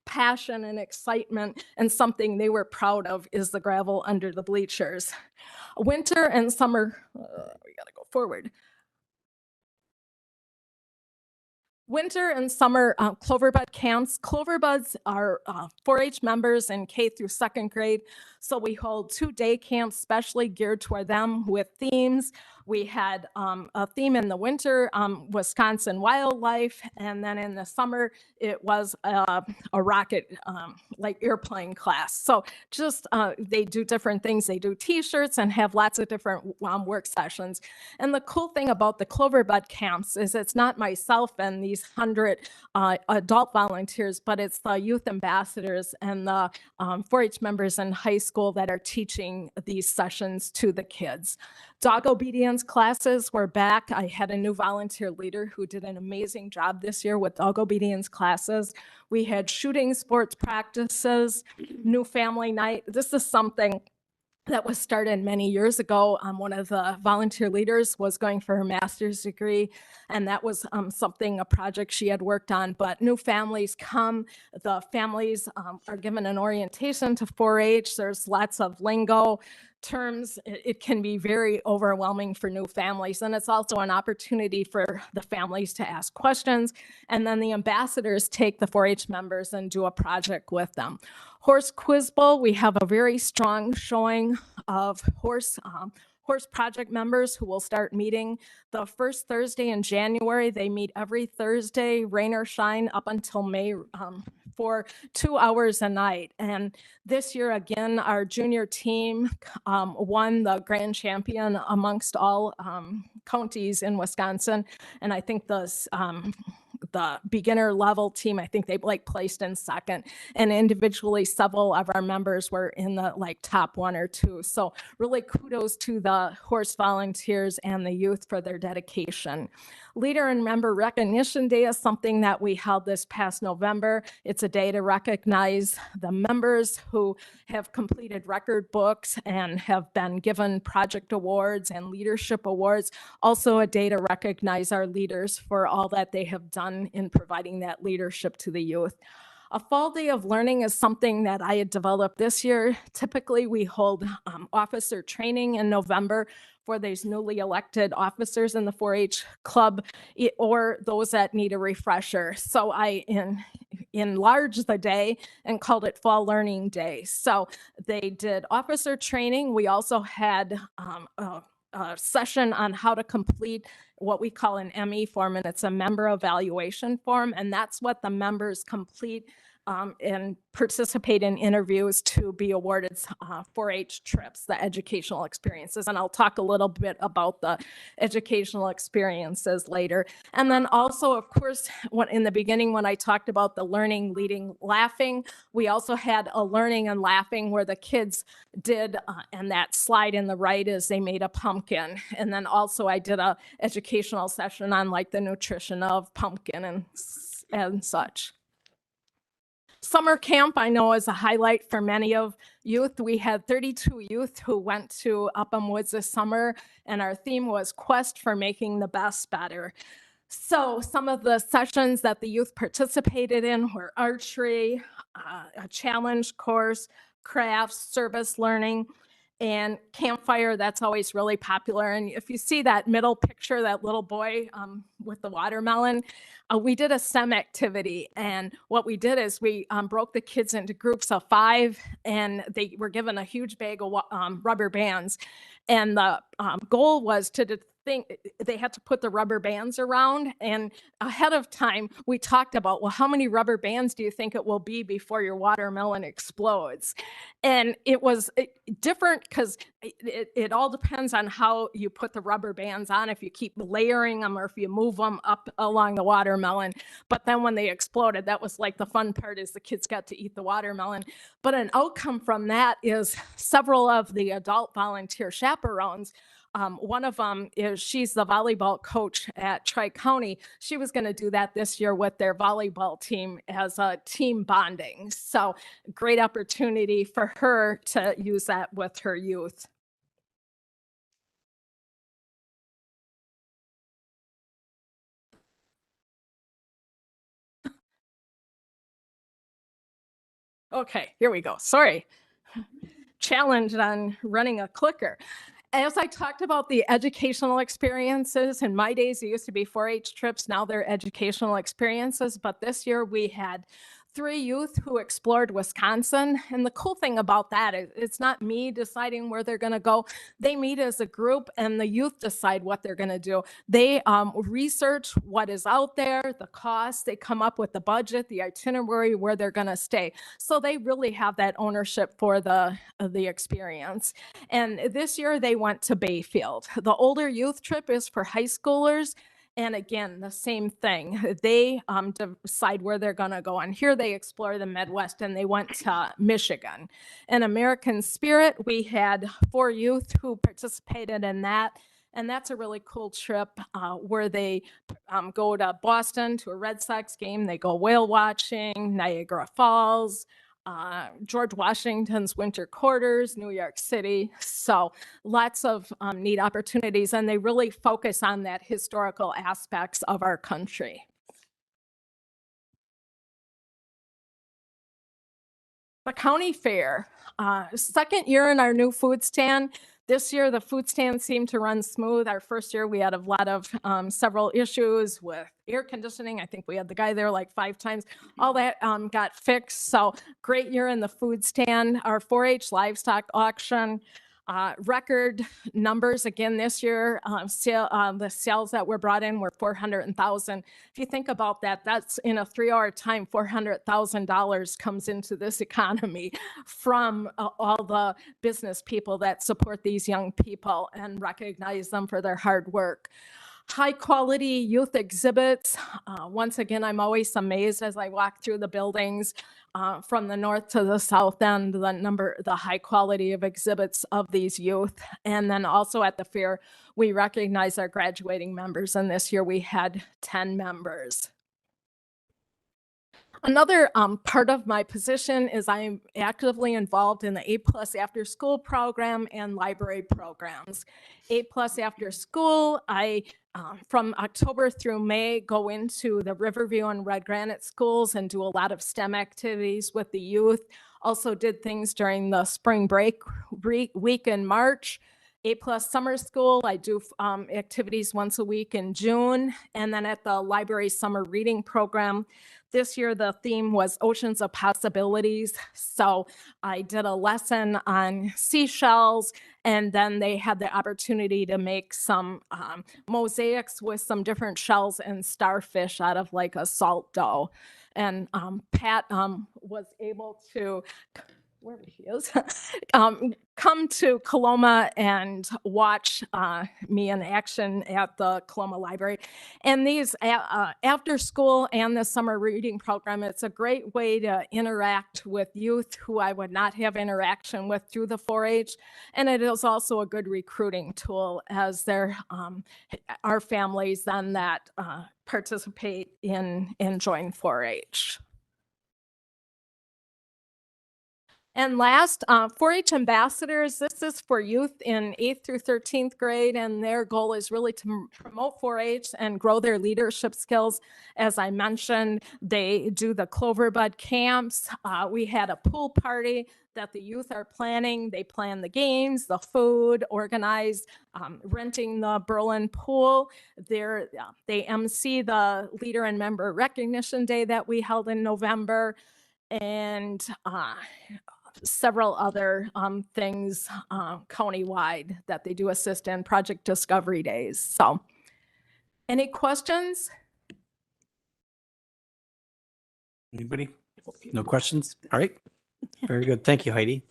[SPEAKER 9] passion and excitement, and something they were proud of is the gravel under the bleachers. Winter and summer, we got to go forward. Winter and summer Cloverbud camps. Cloverbuds are 4-H members in K through 2nd grade. So we hold 2 day camps specially geared toward them with themes. We had a theme in the winter, Wisconsin wildlife, and then in the summer, it was a rocket, like airplane class. So just they do different things. They do T-shirts and have lots of different work sessions. And the cool thing about the Cloverbud camps is it's not myself and these 100 adult volunteers, but it's the youth ambassadors and the 4-H members in high school that are teaching these sessions to the kids. Dog obedience classes were back. I had a new volunteer leader who did an amazing job this year with dog obedience classes. We had shooting sports practices, new family night. This is something that was started many years ago. One of the volunteer leaders was going for her master's degree, and that was a project she had worked on. But new families come, the families are given an orientation to 4-H. There's lots of lingo terms. It can be very overwhelming for new families, and it's also an opportunity for the families to ask questions, and then the ambassadors take the 4-H members and do a project with them. Horse Quiz Bowl, we have a very strong showing of horse project members who will start meeting the first Thursday in January. They meet every Thursday, rain or shine, up until May, for 2 hours a night. And this year, again, our junior team won the grand champion amongst all counties in Wisconsin. And I think the beginner level team, I think they placed in second, and individually several of our members were in the top 1 or 2. So really kudos to the horse volunteers and the youth for their dedication. Leader and Member Recognition Day is something that we held this past November. It's a day to recognize the members who have completed record books and have been given project awards and leadership awards. Also a day to recognize our leaders for all that they have done in providing that leadership to the youth. A fall day of learning is something that I had developed this year. Typically, we hold officer training in November for these newly elected officers in the 4-H club or those that need a refresher. So I enlarged the day and called it Fall Learning Day. So they did officer training. We also had a session on how to complete what we call an ME form, and it's a member evaluation form, and that's what the members complete and participate in interviews to be awarded 4-H trips, the educational experiences. And I'll talk a little bit about the educational experiences later. And then also, of course, in the beginning, when I talked about the learning, leading, laughing, we also had a learning and laughing where the kids did, and that slide in the right is they made a pumpkin. And then also I did a educational session on like the nutrition of pumpkin and such. Summer camp, I know, is a highlight for many of youth. We had 32 youth who went to Upham Woods this summer, and our theme was Quest for Making the Best Better. So some of the sessions that the youth participated in were archery, a challenge course, crafts, service learning, and campfire. That's always really popular. And if you see that middle picture, that little boy with the watermelon, we did a STEM activity. And what we did is we broke the kids into groups of 5, and they were given a huge bag of rubber bands. And the goal was to they had to put the rubber bands around, and ahead of time we talked about, well, how many rubber bands do you think it will be before your watermelon explodes? And it was different because it all depends on how you put the rubber bands on, if you keep layering them or if you move them up along the watermelon. But then when they exploded, that was like the fun part, is the kids got to eat the watermelon. But an outcome from that is several of the adult volunteer chaperones. One of them she's the volleyball coach at Tri-County. She was going to do that this year with their volleyball team as a team bonding. So great opportunity for her to use that with her youth. Okay, here we go. Sorry. Challenge on running a clicker. As I talked about the educational experiences, in my days, it used to be 4-H trips. Now they're educational experiences. But this year we had 3 youth who explored Wisconsin. And the cool thing about that is it's not me deciding where they're going to go. They meet as a group and the youth decide what they're going to do. They research what is out there, the cost. They come up with the budget, the itinerary, where they're going to stay. So they really have that ownership for the experience. And this year they went to Bayfield. The older youth trip is for high schoolers. And again, the same thing. They decide where they're going to go. And here they explore the Midwest, and they went to Michigan. In American Spirit, we had 4 youth who participated in that. And that's a really cool trip where they go to Boston to a Red Sox game. They go whale watching, Niagara Falls, George Washington's winter quarters, New York City. So lots of neat opportunities, and they really focus on that historical aspects of our country. The county fair, second year in our new food stand. This year, the food stand seemed to run smooth. Our first year, we had a lot of several issues with air conditioning. I think we had the guy there like 5 times. All that got fixed. So great year in the food stand. Our 4-H livestock auction, record numbers again this year. The sales that were brought in were 400,000. If you think about that, that's in a 3-hour time, $400,000 comes into this economy from all the business people that support these young people and recognize them for their hard work. high-quality youth exhibits. Once again, I'm always amazed as I walk through the buildings from the north to the south end, the high quality of exhibits of these youth. And then also at the fair, we recognize our graduating members, and this year we had 10 members. Another part of my position is I'm actively involved in the A+ after school program and library programs. A+ after school, I from October through May go into the Riverview and Red Granite schools and do a lot of STEM activities with the youth. Also did things during the spring break week in March. A+ summer school, I do activities once a week in June. And then at the library summer reading program, this year the theme was Oceans of Possibilities. So I did a lesson on seashells, and then they had the opportunity to make some mosaics with some different shells and starfish out of like a salt dough. And Pat was able to, where he is, come to Coloma and watch me in action at the Coloma Library. And these after school and the summer reading program, it's a great way to interact with youth who I would not have interaction with through the 4-H. And it is also a good recruiting tool, as there are families then that participate in join 4-H. And last, 4-H ambassadors. This is for youth in 8th through 13th grade, and their goal is really to promote 4-H and grow their leadership skills. As I mentioned, they do the Cloverbud camps. We had a pool party that the youth are planning. They plan the games, the food, organize renting the Berlin pool. They MC the Leader and Member Recognition Day that we held in November, and several other things countywide that they do assist in, Project Discovery Days. So any questions?
[SPEAKER 3] Anybody? No questions? All right. Very good. Thank you, Heidi.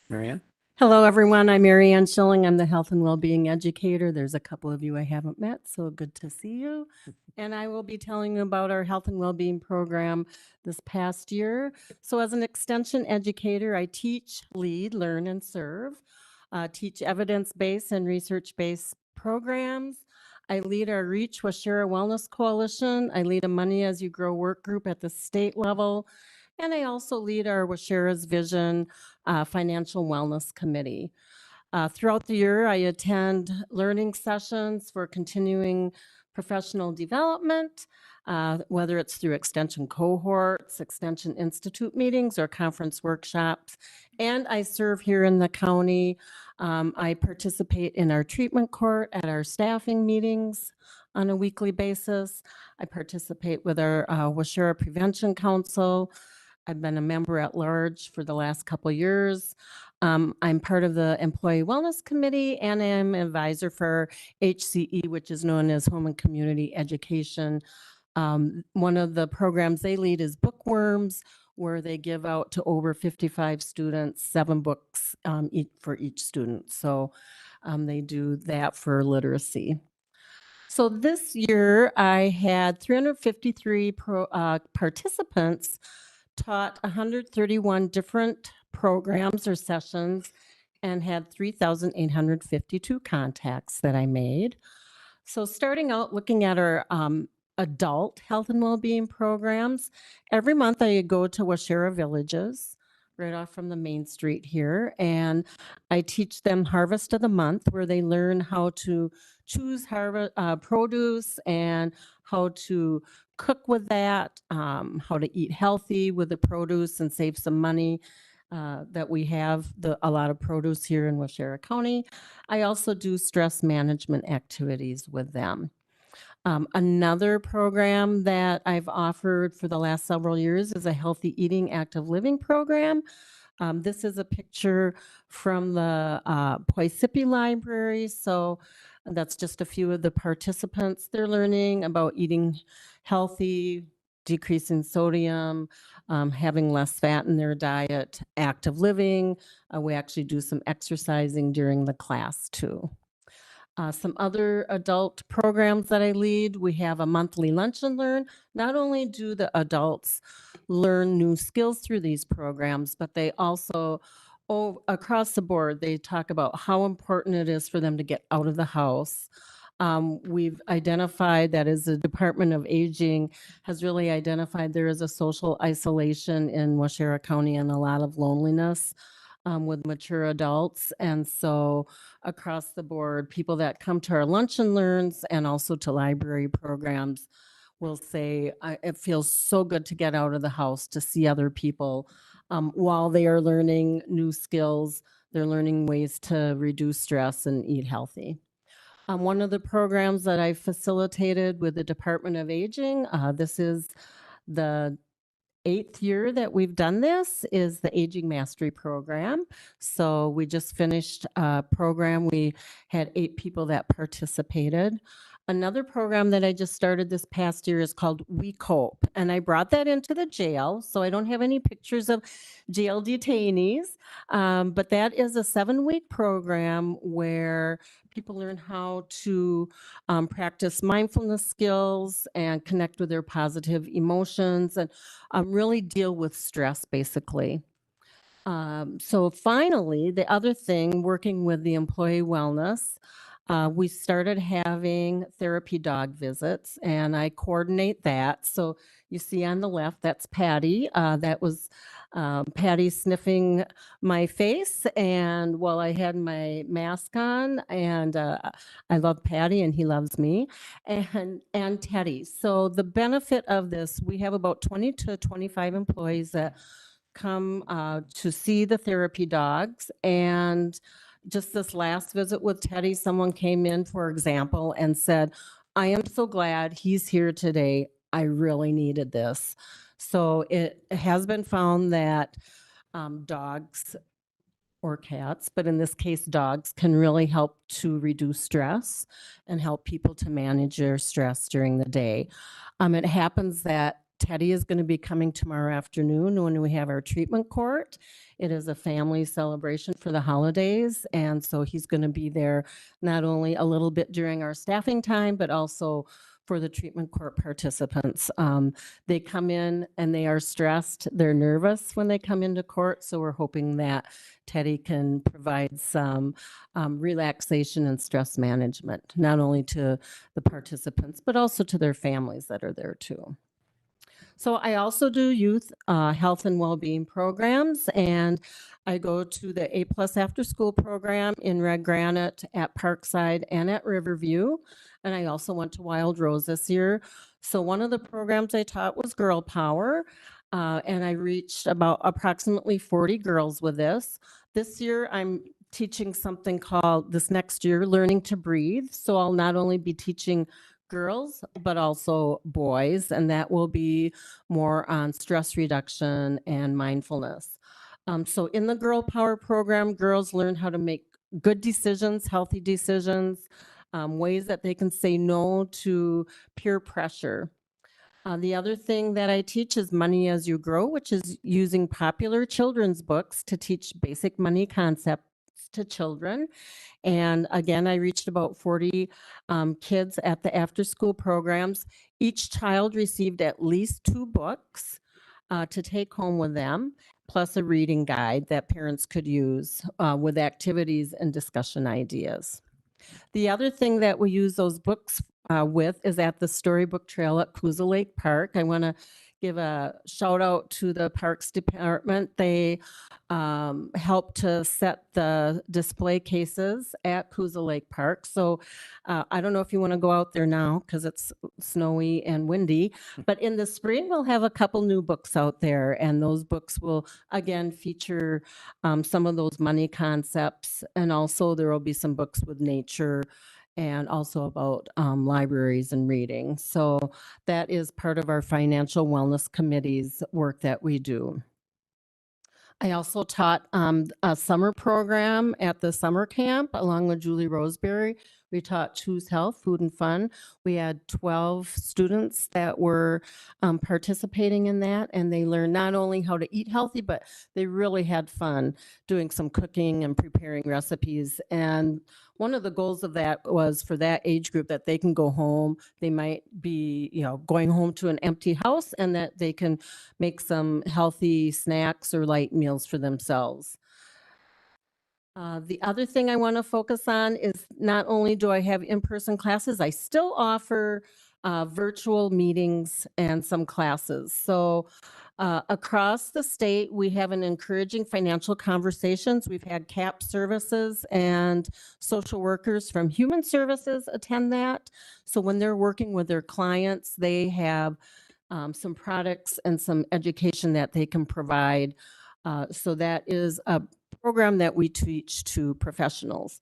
[SPEAKER 3] Marianne?
[SPEAKER 10] Hello, everyone. I'm Mary Ann Schilling. I'm the health and well-being educator. There's a couple of you I haven't met, so good to see you. And I will be telling you about our health and well-being program this past year. So as an extension educator, I teach, lead, learn, and serve, teach evidence-based and research-based programs. I lead our Reach Waushara Wellness Coalition. I lead a Money As You Grow work group at the state level. And I also lead our Waushara's Vision Financial Wellness Committee. Throughout the year, I attend learning sessions for continuing professional development, whether it's through extension cohorts, extension institute meetings, or conference workshops. And I serve here in the county. I participate in our treatment court at our staffing meetings on a weekly basis. I participate with our Waushara Prevention Council. I've been a member at large for the last couple of years. I'm part of the Employee Wellness Committee, and I am an advisor for HCE, which is known as Home and Community Education. One of the programs they lead is Bookworms, where they give out to over 55 students 7 books for each student. So they do that for literacy. So this year I had 353 participants, taught 131 different programs or sessions, and had 3,852 contacts that I made. So starting out looking at our adult health and well-being programs, every month I go to Waushara Villages, right off from the main street here, and I teach them Harvest of the Month, where they learn how to choose produce and how to cook with that, how to eat healthy with the produce and save some money that we have a lot of produce here in Waushara County. I also do stress management activities with them. Another program that I've offered for the last several years is a healthy eating, active living program. This is a picture from the Poisippi Library. So that's just a few of the participants. They're learning about eating healthy, decreasing sodium, having less fat in their diet, active living. We actually do some exercising during the class too. Some other adult programs that I lead, we have a monthly lunch and learn. Not only do the adults learn new skills through these programs, but they also, across the board, they talk about how important it is for them to get out of the house. We've identified that as the Department of Aging has really identified there is a social isolation in Waushara County and a lot of loneliness with mature adults. And so across the board, people that come to our lunch and learns and also to library programs will say, it feels so good to get out of the house, to see other people while they are learning new skills. They're learning ways to reduce stress and eat healthy. One of the programs that I facilitated with the Department of Aging, this is the 8th year that we've done this, is the Aging Mastery Program. So we just finished a program. We had 8 people that participated. Another program that I just started this past year is called We Cope, and I brought that into the jail. So I don't have any pictures of jail detainees, but that is a 7-week program where people learn how to practice mindfulness skills and connect with their positive emotions and really deal with stress, basically. So finally, the other thing, working with the employee wellness, we started having therapy dog visits, and I coordinate that. So you see on the left, that's Patty. That was Patty sniffing my face, and while I had my mask on, and I love Patty, and he loves me, and Teddy. So the benefit of this, we have about 20 to 25 employees that come to see the therapy dogs. And just this last visit with Teddy, someone came in, for example, and said, I am so glad he's here today. I really needed this. So it has been found that dogs or cats, but in this case, dogs can really help to reduce stress and help people to manage their stress during the day. It happens that Teddy is going to be coming tomorrow afternoon when we have our treatment court. It is a family celebration for the holidays, and so he's going to be there not only a little bit during our staffing time, but also for the treatment court participants. They come in and they are stressed. They're nervous when they come into court, so we're hoping that Teddy can provide some relaxation and stress management, not only to the participants, but also to their families that are there too. So I also do youth health and well-being programs, and I go to the A+ after school program in Red Granite, at Parkside, and at Riverview. And I also went to Wild Rose this year. So one of the programs I taught was Girl Power, and I reached about approximately 40 girls with this. This year I'm teaching something called, this next year, Learning to Breathe. So I'll not only be teaching girls, but also boys, and that will be more on stress reduction and mindfulness. So in the Girl Power program, girls learn how to make good decisions, healthy decisions, ways that they can say no to peer pressure. The other thing that I teach is Money as You Grow, which is using popular children's books to teach basic money concepts to children. And again, I reached about 40 kids at the after-school programs. Each child received at least 2 books to take home with them, plus a reading guide that parents could use with activities and discussion ideas. The other thing that we use those books with is at the Storybook Trail at Coosa Lake Park. I want to give a shout out to the Parks Department. They helped to set the display cases at Coosa Lake Park. So I don't know if you want to go out there now because it's snowy and windy, but in the spring we'll have a couple new books out there, and those books will again feature some of those money concepts, and also there will be some books with nature and also about libraries and reading. So that is part of our financial wellness committee's work that we do. I also taught a summer program at the summer camp along with Julie Roseberry. We We taught Choose Health, Food and Fun. We had 12 students that were participating in that, and they learned not only how to eat healthy, but they really had fun doing some cooking and preparing recipes. And one of the goals of that was for that age group that they can go home. They might be, going home to an empty house, and that they can make some healthy snacks or light meals for themselves. The other thing I want to focus on is not only do I have in-person classes, I still offer virtual meetings and some classes. So across the state, we have an encouraging financial conversations. We've had CAP services and social workers from Human Services attend that. So when they're working with their clients, they have some products and some education that they can provide. So that is a program that we teach to professionals.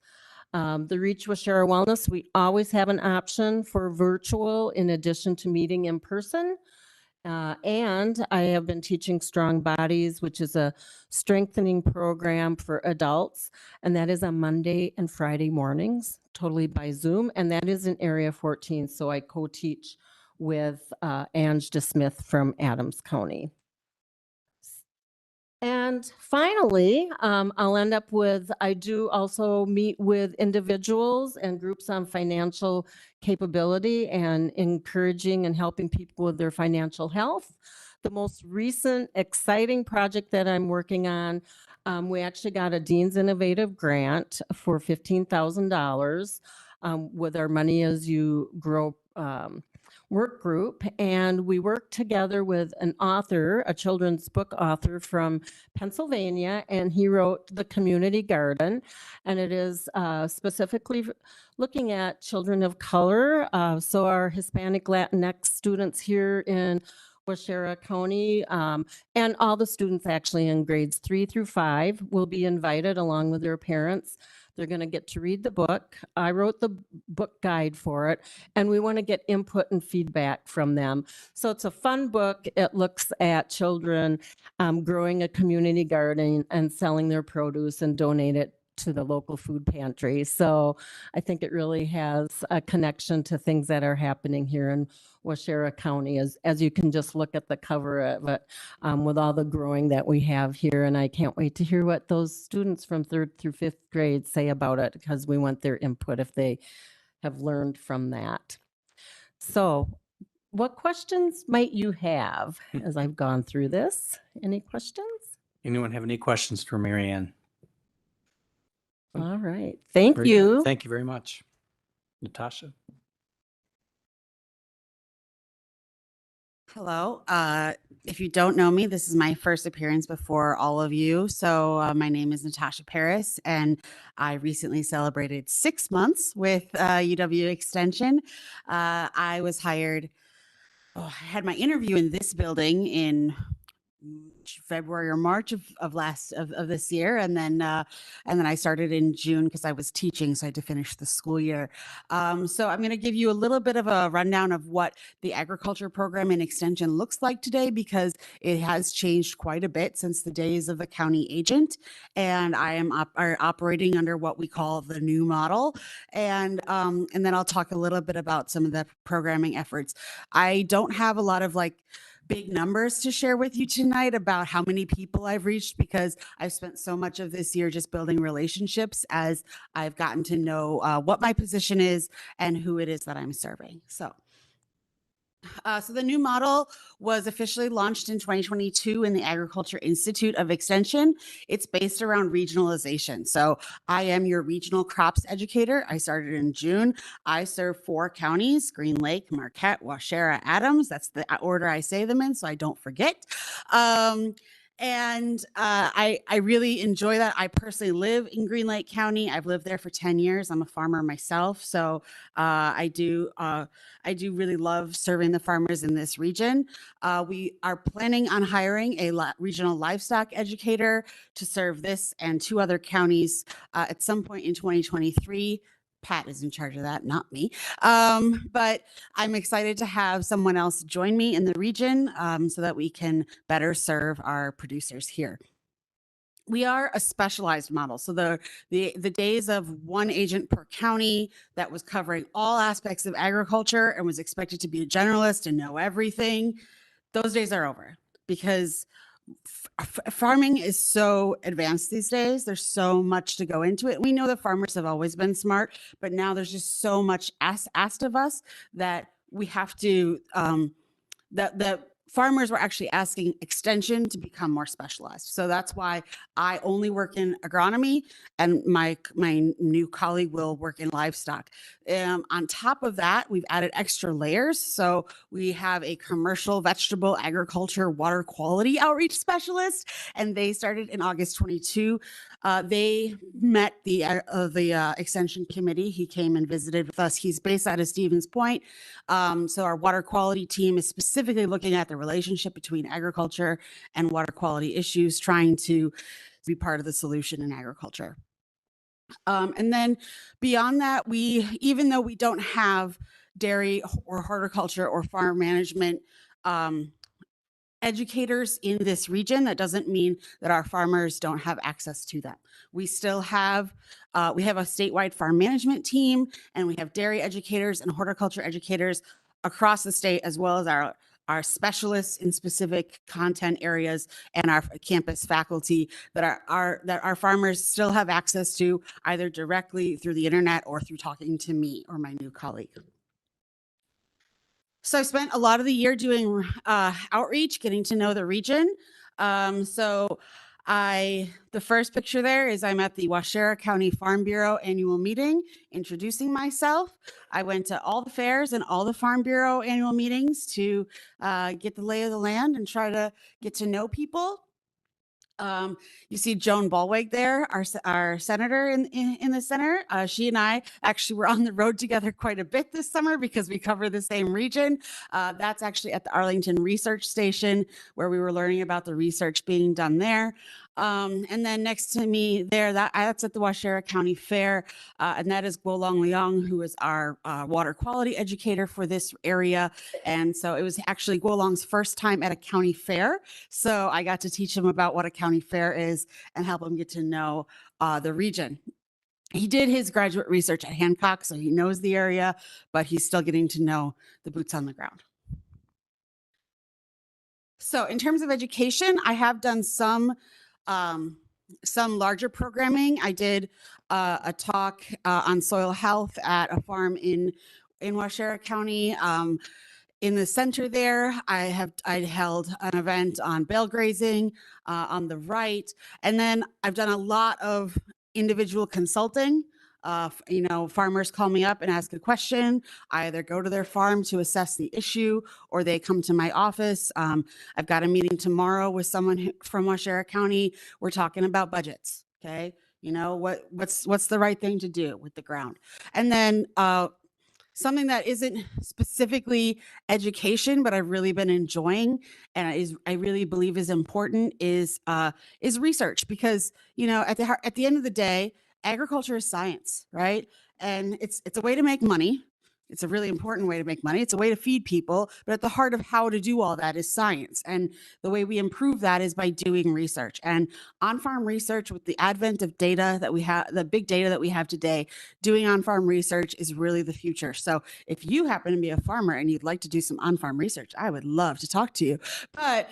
[SPEAKER 10] The Reach Waushara Wellness, we always have an option for virtual in addition to meeting in person. And I have been teaching Strong Bodies, which is a strengthening program for adults. And that is on Monday and Friday mornings, totally by Zoom. And that is in Area 14. So I co-teach with Ange DeSmith from Adams County. And finally, I'll end up with, I do also meet with individuals and groups on financial capability and encouraging and helping people with their financial health. The most recent exciting project that I'm working on, we actually got a Dean's Innovative Grant for $15,000 with our Money as You Grow work group, and we worked together with an author, a children's book author from Pennsylvania, and he wrote The Community Garden, and it is specifically looking at children of color. So our Hispanic Latinx students here in Waushara County, and all the students actually in grades 3 through 5 will be invited along with their parents. They're going to get to read the book. I wrote the book guide for it, and we want to get input and feedback from them. So it's a fun book. It looks at children growing a community garden and selling their produce and donate it to the local food pantry. So I think it really has a connection to things that are happening here in Waushara County, as you can just look at the cover of it, with all the growing that we have here. And I can't wait to hear what those students from 3rd through 5th grade say about it, because we want their input if they have learned from that. So what questions might you have as I've gone through this? Any questions?
[SPEAKER 3] Anyone have any questions for Mary Ann?
[SPEAKER 10] All right. Thank
[SPEAKER 3] Very good.
[SPEAKER 10] you.
[SPEAKER 3] Thank you very much. Natasha?
[SPEAKER 11] Hello. If you don't know me, this is my first appearance before all of you. So my name is Natasha Paris, and I recently celebrated 6 months with UW Extension. I was hired, I had my interview in this building in February or March of this year, and then I started in June because I was teaching, so I had to finish the school year. So I'm going to give you a little bit of a rundown of what the agriculture program in Extension looks like today, because it has changed quite a bit since the days of the county agent, and I am operating under what we call the new model, and then I'll talk a little bit about some of the programming efforts. I don't have a lot of big numbers to share with you tonight about how many people I've reached, because I've spent so much of this year just building relationships as I've gotten to know what my position is and who it is that I'm serving. So the new model was officially launched in 2022 in the Agriculture Institute of Extension. It's based around regionalization. So I am your regional crops educator. I started in June. I serve 4 counties: Green Lake, Marquette, Waushara, Adams. That's the order I say them in, so I don't forget. And I really enjoy that. I personally live in Green Lake County. I've lived there for 10 years. I'm a farmer myself. So I do really love serving the farmers in this region. We are planning on hiring a regional livestock educator to serve this and 2 other counties at some point in 2023. Pat is in charge of that, not me. But I'm excited to have someone else join me in the region so that we can better serve our producers here. we are a specialized model. So the days of one agent per county that was covering all aspects of agriculture and was expected to be a generalist and know everything, those days are over, because farming is so advanced these days. There's so much to go into it. We know that farmers have always been smart, but now there's just so much asked of us that we have to, that farmers were actually asking extension to become more specialized. So that's why I only work in agronomy, and my new colleague will work in livestock. On top of that, we've added extra layers. So we have a commercial vegetable agriculture water quality outreach specialist, and they started in August 22. They met the extension committee. He came and visited with us. He's based out of Stevens Point. So our water quality team is specifically looking at the relationship between agriculture and water quality issues, trying to be part of the solution in agriculture. And then beyond that, even though we don't have dairy or horticulture or farm management educators in this region, that doesn't mean that our farmers don't have access to them. We still have, we have a statewide farm management team, and we have dairy educators and horticulture educators across the state, as well as our specialists in specific content areas and our campus faculty that our farmers still have access to, either directly through the internet or through talking to me or my new colleague. So I spent a lot of the year doing outreach, getting to know the region. The first picture there is I'm at the Waushara County Farm Bureau annual meeting, introducing myself. I went to all the fairs and all the Farm Bureau annual meetings to get the lay of the land and try to get to know people. You see Joan Ballweg there, our senator in the center. She and I actually were on the road together quite a bit this summer because we cover the same region. That's actually at the Arlington Research Station, where we were learning about the research being done there. And then next to me there, that's at the Waushara County Fair, and that is Guolong Liang, who is our water quality educator for this area. And so it was actually Guolong's first time at a county fair. So I got to teach him about what a county fair is and help him get to know the region. He did his graduate research at Hancock, so he knows the area, but he's still getting to know the boots on the ground. So in terms of education, I have done some larger programming. I did a talk on soil health at a farm in Waushara County. In the center there, I held an event on bale grazing on the right. And then I've done a lot of individual consulting. Farmers call me up and ask a question. I either go to their farm to assess the issue, or they come to my office. I've got a meeting tomorrow with someone from Waushara County. We're talking about budgets. Okay. What's the right thing to do with the ground? And then, something that isn't specifically education, but I've really been enjoying and I really believe is important is research, because, at the end of the day, agriculture is science, right? And it's a way to make money. It's a really important way to make money. It's a way to feed people, but at the heart of how to do all that is science. And the way we improve that is by doing research. And on-farm research, with the advent of data that we have, the big data that we have today, doing on-farm research is really the future. So if you happen to be a farmer and you'd like to do some on-farm research, I would love to talk to you. But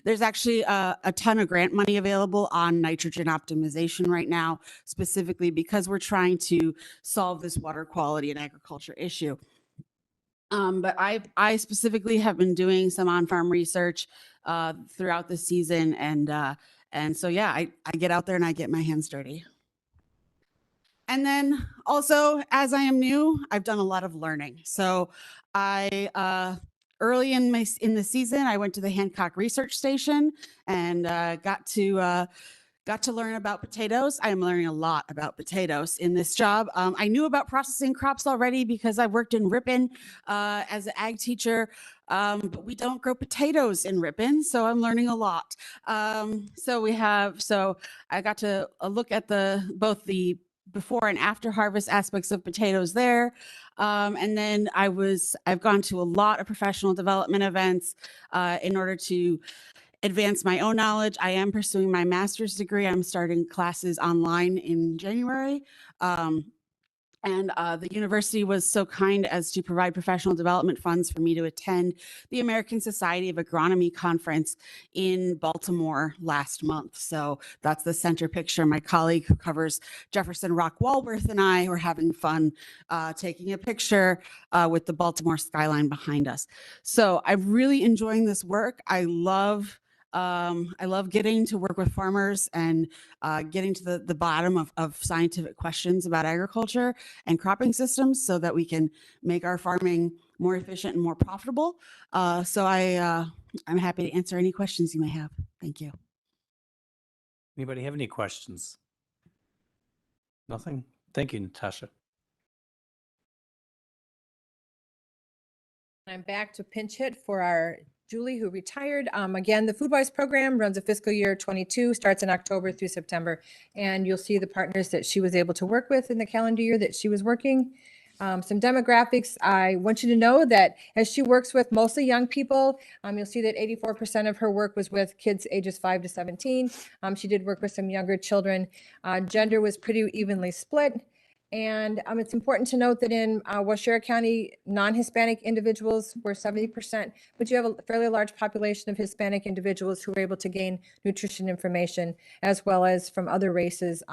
[SPEAKER 11] there's actually a ton of grant money available on nitrogen optimization right now, specifically because we're trying to solve this water quality and agriculture issue. But I specifically have been doing some on-farm research throughout the season, and so yeah, I get out there and I get my hands dirty. And then also, as I am new, I've done a lot of learning. So early in the season, I went to the Hancock Research Station and got to learn about potatoes. I am learning a lot about potatoes in this job. I knew about processing crops already because I worked in Ripon as an ag teacher, but we don't grow potatoes in Ripon, so I'm learning a lot. So I got to look at both the before and after harvest aspects of potatoes there. And then I've gone to a lot of professional development events in order to advance my own knowledge. I am pursuing my master's degree. I'm starting classes online in January. The university was so kind as to provide professional development funds for me to attend the American Society of Agronomy Conference in Baltimore last month. So that's the center picture. My colleague who covers Jefferson Rock Walworth and I were having fun taking a picture with the Baltimore skyline behind us. So I'm really enjoying this work. I love getting to work with farmers and getting to the bottom of scientific questions about agriculture and cropping systems so that we can make our farming more efficient and more profitable. I'm happy to answer any questions you may have. Thank you.
[SPEAKER 3] Anybody have any questions? Nothing? Thank you, Natasha.
[SPEAKER 8] I'm back to pinch hit for our Julie, who retired. Again, the Food Wise program runs a fiscal year 22, starts in October through September. And you'll see the partners that she was able to work with in the calendar year that she was working. Some demographics. I want you to know that as she works with mostly young people, you'll see that 84% of her work was with kids ages 5 to 17. She did work with some younger children. Gender was pretty evenly split. And it's important to note that in Waushara County, non-Hispanic individuals were 70%, but you have a fairly large population of Hispanic individuals who were able to gain nutrition information, as well as from other races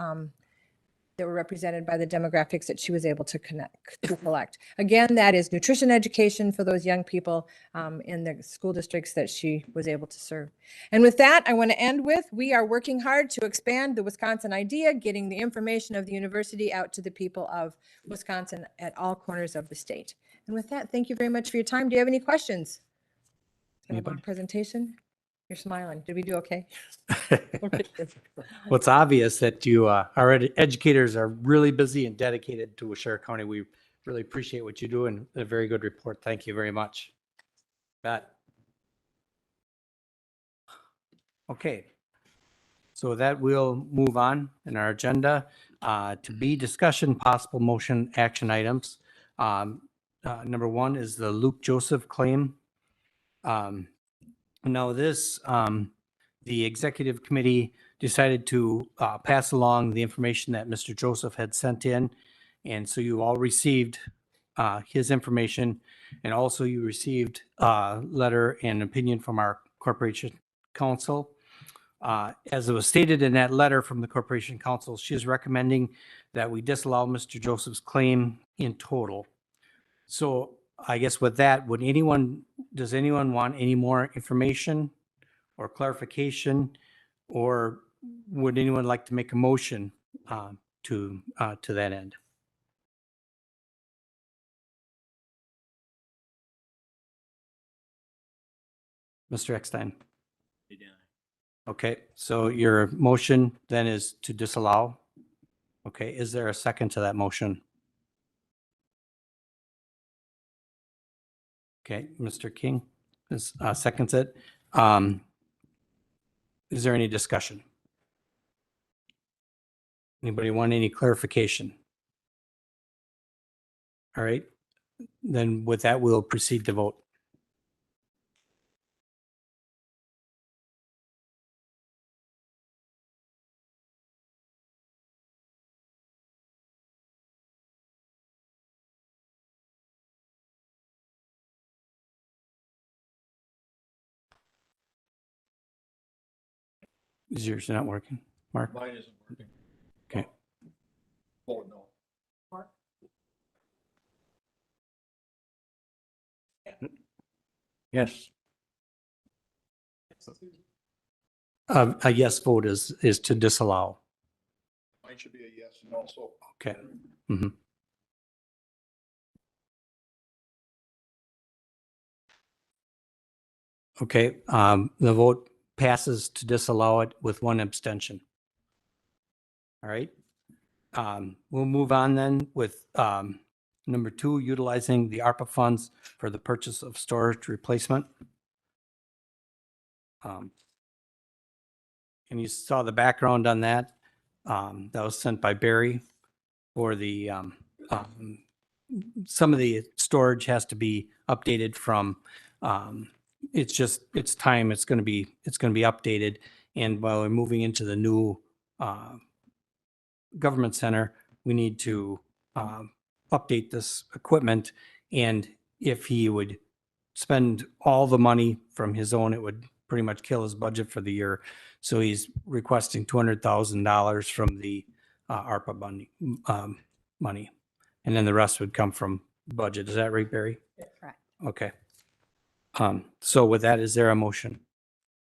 [SPEAKER 8] that were represented by the demographics that she was able to collect. Again, that is nutrition education for those young people in the school districts that she was able to serve. And with that, I want to end with, we are working hard to expand the Wisconsin idea, getting the information of the university out to the people of Wisconsin at all corners of the state. And with that, thank you very much for your time. Do you have any questions?
[SPEAKER 3] Anybody?
[SPEAKER 8] Presentation? You're smiling. Did we do okay?
[SPEAKER 3] Well, it's obvious that you, our educators are really busy and dedicated to Waushara County. We really appreciate what you do and a very good report. Thank you very much. Pat. Okay. So with that, we'll move on in our agenda to be discussion, possible motion, action items. Number one is the Luke Joseph claim. Now this, the executive committee decided to pass along the information that Mr. Joseph had sent in. And so you all received his information, and also you received a letter and opinion from our corporation counsel. As it was stated in that letter from the corporation counsel, she is recommending that we disallow Mr. Joseph's claim in total. So I guess with that, does anyone want any more information or clarification, or would anyone like to make a motion to that end? Mr. Eckstein? Okay, so your motion then is to disallow. Okay, is there a second to that motion? Okay, Mr. King seconds it. Is there any discussion? Anybody want any clarification? All right, then with that, we'll proceed to vote. Is yours not working, Mark?
[SPEAKER 4] Mine isn't working.
[SPEAKER 3] Okay.
[SPEAKER 4] Oh, no.
[SPEAKER 3] Yes. A yes vote is to disallow.
[SPEAKER 4] Mine should be a yes and also.
[SPEAKER 3] Okay. Mhm. Okay, the vote passes to disallow it with one abstention. All right. We'll move on then with number 2, utilizing the ARPA funds for the purchase of storage replacement. And you saw the background on that. That was sent by Barry for the, some of the storage has to be updated from it's just, it's time, it's going to be updated. And while we're moving into the new government center, we need to update this equipment. And if he would spend all the money from his own, it would pretty much kill his budget for the year. So he's requesting $200,000 from the ARPA money. And then the rest would come from budget. Is that right, Barry?
[SPEAKER 6] Correct.
[SPEAKER 3] Okay. So with that, is there a motion?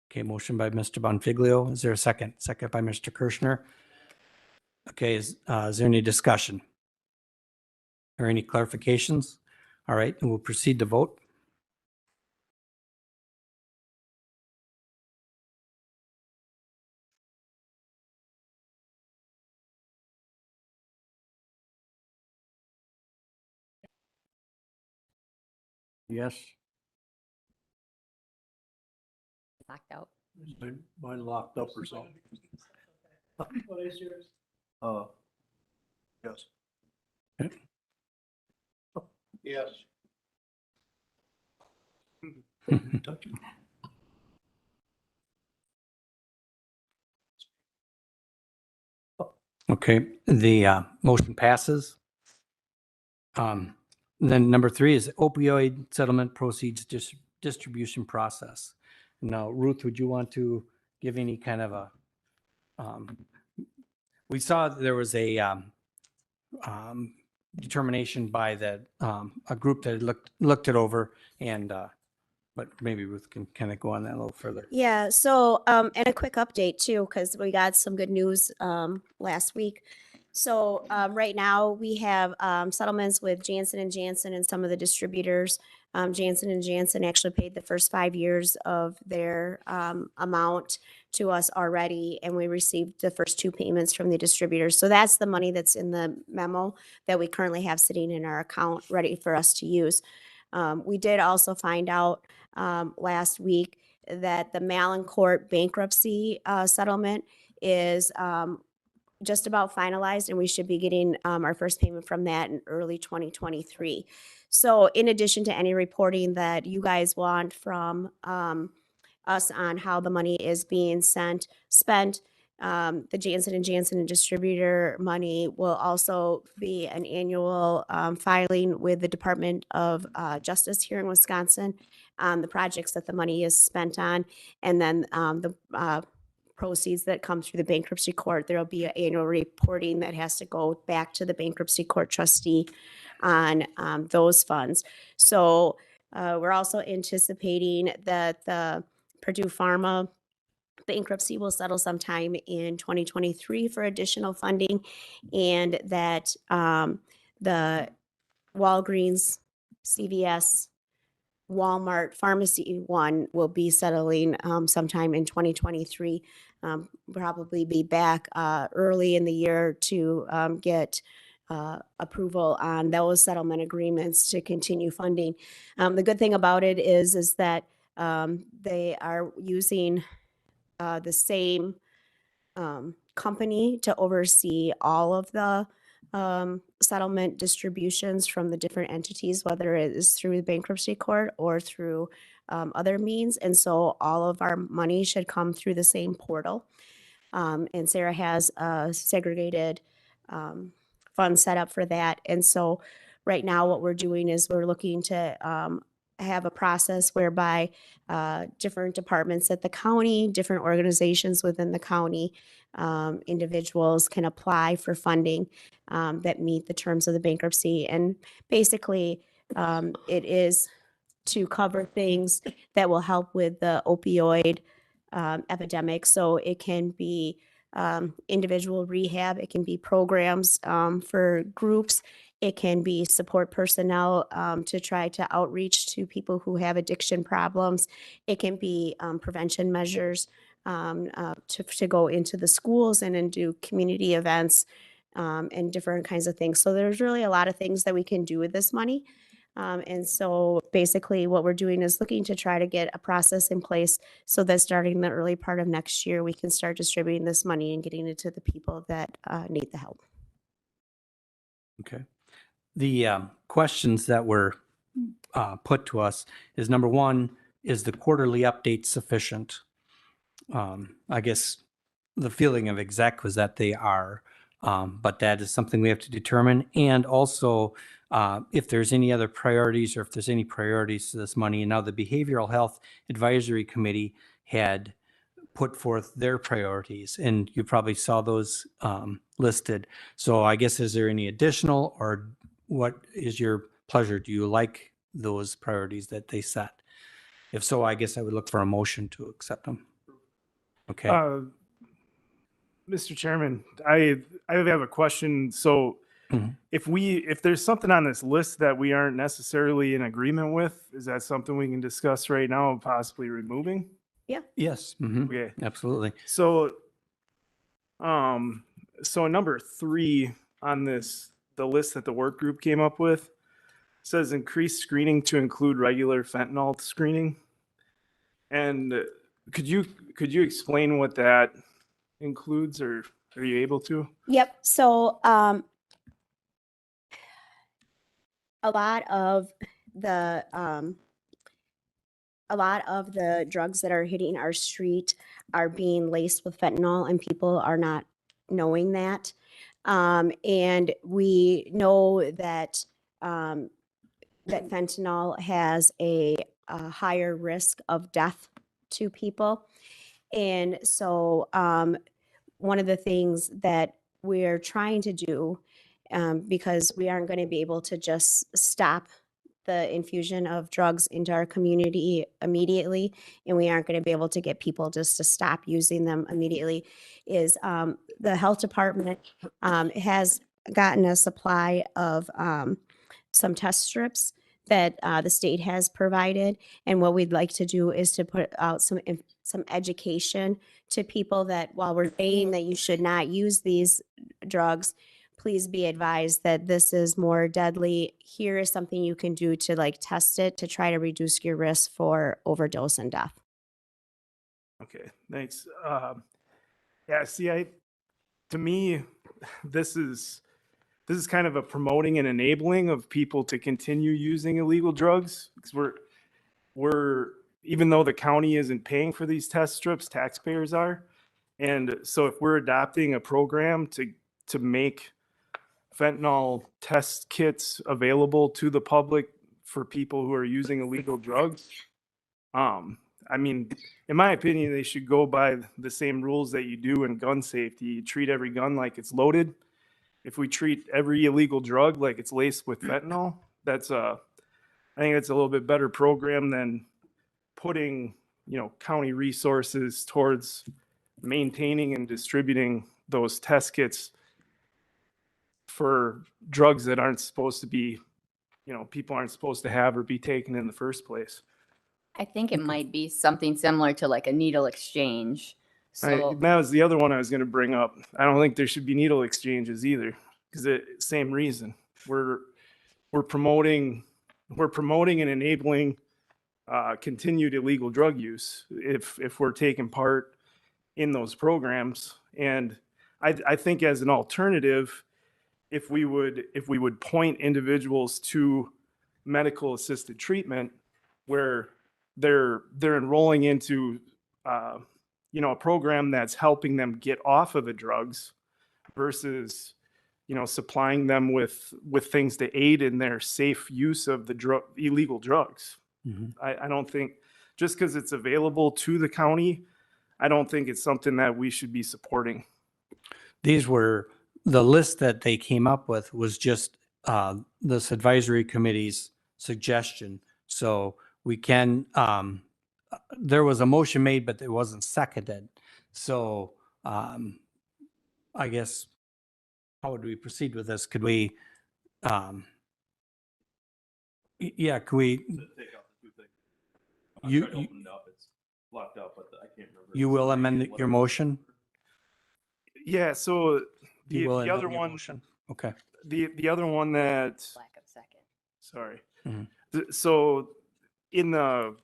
[SPEAKER 3] Okay, motion by Mr. Bonfiglio. Is there a second? Second by Mr. Kirschner. Okay, is there any discussion? Or any clarifications? All right, and we'll proceed to vote.
[SPEAKER 4] Yes.
[SPEAKER 6] Locked out.
[SPEAKER 4] Mine locked up or something. What is yours? Yes.
[SPEAKER 3] Okay.
[SPEAKER 4] Yes.
[SPEAKER 3] Okay, the motion passes. Then number 3 is opioid settlement proceeds distribution process. Now, Ruth, would you want to give any kind of a, we saw there was a determination by a group that looked it over, and but maybe Ruth can kind of go on that a little further.
[SPEAKER 12] Yeah, so, and a quick update too, because we got some good news last week. So right now, we have settlements with Janssen & Janssen and some of the distributors. Janssen & Janssen actually paid the first 5 years of their amount to us already, and we received the first 2 payments from the distributors. So that's the money that's in the memo that we currently have sitting in our account ready for us to use. We did also find out last week that the Malincourt bankruptcy settlement is just about finalized, and we should be getting our first payment from that in early 2023. So in addition to any reporting that you guys want from us on how the money is being spent, the Janssen & Janssen distributor money will also be an annual filing with the Department of Justice here in Wisconsin on the projects that the money is spent on. And then the proceeds that come through the bankruptcy court, there'll be an annual reporting that has to go back to the bankruptcy court trustee on those funds. So we're also anticipating that the Purdue Pharma bankruptcy will settle sometime in 2023 for additional funding, and that the Walgreens, CVS, Walmart pharmacy one will be settling sometime in 2023. Probably be back early in the year to get approval on those settlement agreements to continue funding. The good thing about it is that they are using the same company to oversee all of the settlement distributions from the different entities, whether it is through the bankruptcy court or through other means. And so all of our money should come through the same portal. And Sarah has a segregated fund set up for that. And so right now what we're doing is we're looking to have a process whereby different departments at the county, different organizations within the county, individuals can apply for funding that meet the terms of the bankruptcy. And basically, it is to cover things that will help with the opioid epidemic. So it can be individual rehab, it can be programs for groups, it can be support personnel to try to outreach to people who have addiction problems. It can be prevention measures to go into the schools and do community events and different kinds of things. So there's really a lot of things that we can do with this money. And so basically what we're doing is looking to try to get a process in place so that starting the early part of next year, we can start distributing this money and getting it to the people that need the help.
[SPEAKER 3] Okay. The questions that were put to us is, number one, is the quarterly update sufficient? I guess the feeling of exec was that they are, but that is something we have to determine. And also, if there's any other priorities or if there's any priorities to this money. And now the Behavioral Health Advisory Committee had put forth their priorities, and you probably saw those listed. So I guess, is there any additional, or what is your pleasure? Do you like those priorities that they set? If so, I guess I would look for a motion to accept them. Okay.
[SPEAKER 4] Mr. Chairman, I have a question. So
[SPEAKER 3] Mhm.
[SPEAKER 4] if there's something on this list that we aren't necessarily in agreement with, is that something we can discuss right now and possibly removing?
[SPEAKER 3] Yes. Mhm.
[SPEAKER 4] Okay.
[SPEAKER 3] Absolutely.
[SPEAKER 4] So, so number 3 on the list that the work group came up with says increase screening to include regular fentanyl screening. And could you explain what that includes, or are you able to?
[SPEAKER 12] Yep. So a lot of the drugs that are hitting our street are being laced with fentanyl, and people are not knowing that. And we know that that fentanyl has a higher risk of death to people. And so one of the things that we're trying to do, because we aren't going to be able to just stop the infusion of drugs into our community immediately, and we aren't going to be able to get people just to stop using them immediately, is the health department has gotten a supply of some test strips that the state has provided. And what we'd like to do is to put out some education to people that while we're saying that you should not use these drugs, please be advised that this is more deadly. Here is something you can do to like test it to try to reduce your risk for overdose and death.
[SPEAKER 4] Okay, thanks. Yeah, see, to me, this is kind of a promoting and enabling of people to continue using illegal drugs, because we're even though the county isn't paying for these test strips, taxpayers are. And so if we're adopting a program to make fentanyl test kits available to the public for people who are using illegal drugs, I mean, in my opinion, they should go by the same rules that you do in gun safety. You treat every gun like it's loaded. If we treat every illegal drug like it's laced with fentanyl, I think that's a little bit better program than putting, county resources towards maintaining and distributing those test kits for drugs that aren't supposed to be, people aren't supposed to have or be taken in the first place.
[SPEAKER 6] I think it might be something similar to like a needle exchange. So
[SPEAKER 4] That was the other one I was going to bring up. I don't think there should be needle exchanges either, because same reason. We're promoting and enabling continued illegal drug use if we're taking part in those programs. And I think as an alternative, if we would point individuals to medical assisted treatment where they're enrolling into a program that's helping them get off of the drugs versus supplying them with things to aid in their safe use of the illegal drugs.
[SPEAKER 3] Mhm.
[SPEAKER 4] I don't think just because it's available to the county, I don't think it's something that we should be supporting.
[SPEAKER 3] These were, the list that they came up with was just this advisory committee's suggestion. So we can, there was a motion made, but it wasn't seconded. So I guess, how would we proceed with this? Could we, yeah, could we,
[SPEAKER 1] Take out the two things. I
[SPEAKER 3] You-
[SPEAKER 1] tried to
[SPEAKER 3] you-
[SPEAKER 1] open it up. It's locked up, but I can't remember.
[SPEAKER 3] you will amend your motion?
[SPEAKER 4] Yeah, so
[SPEAKER 3] You will
[SPEAKER 4] the other
[SPEAKER 3] amend your
[SPEAKER 4] one,
[SPEAKER 3] motion? Okay.
[SPEAKER 4] the other one that,
[SPEAKER 6] lack of second.
[SPEAKER 4] sorry.
[SPEAKER 3] Mhm.
[SPEAKER 4] So in the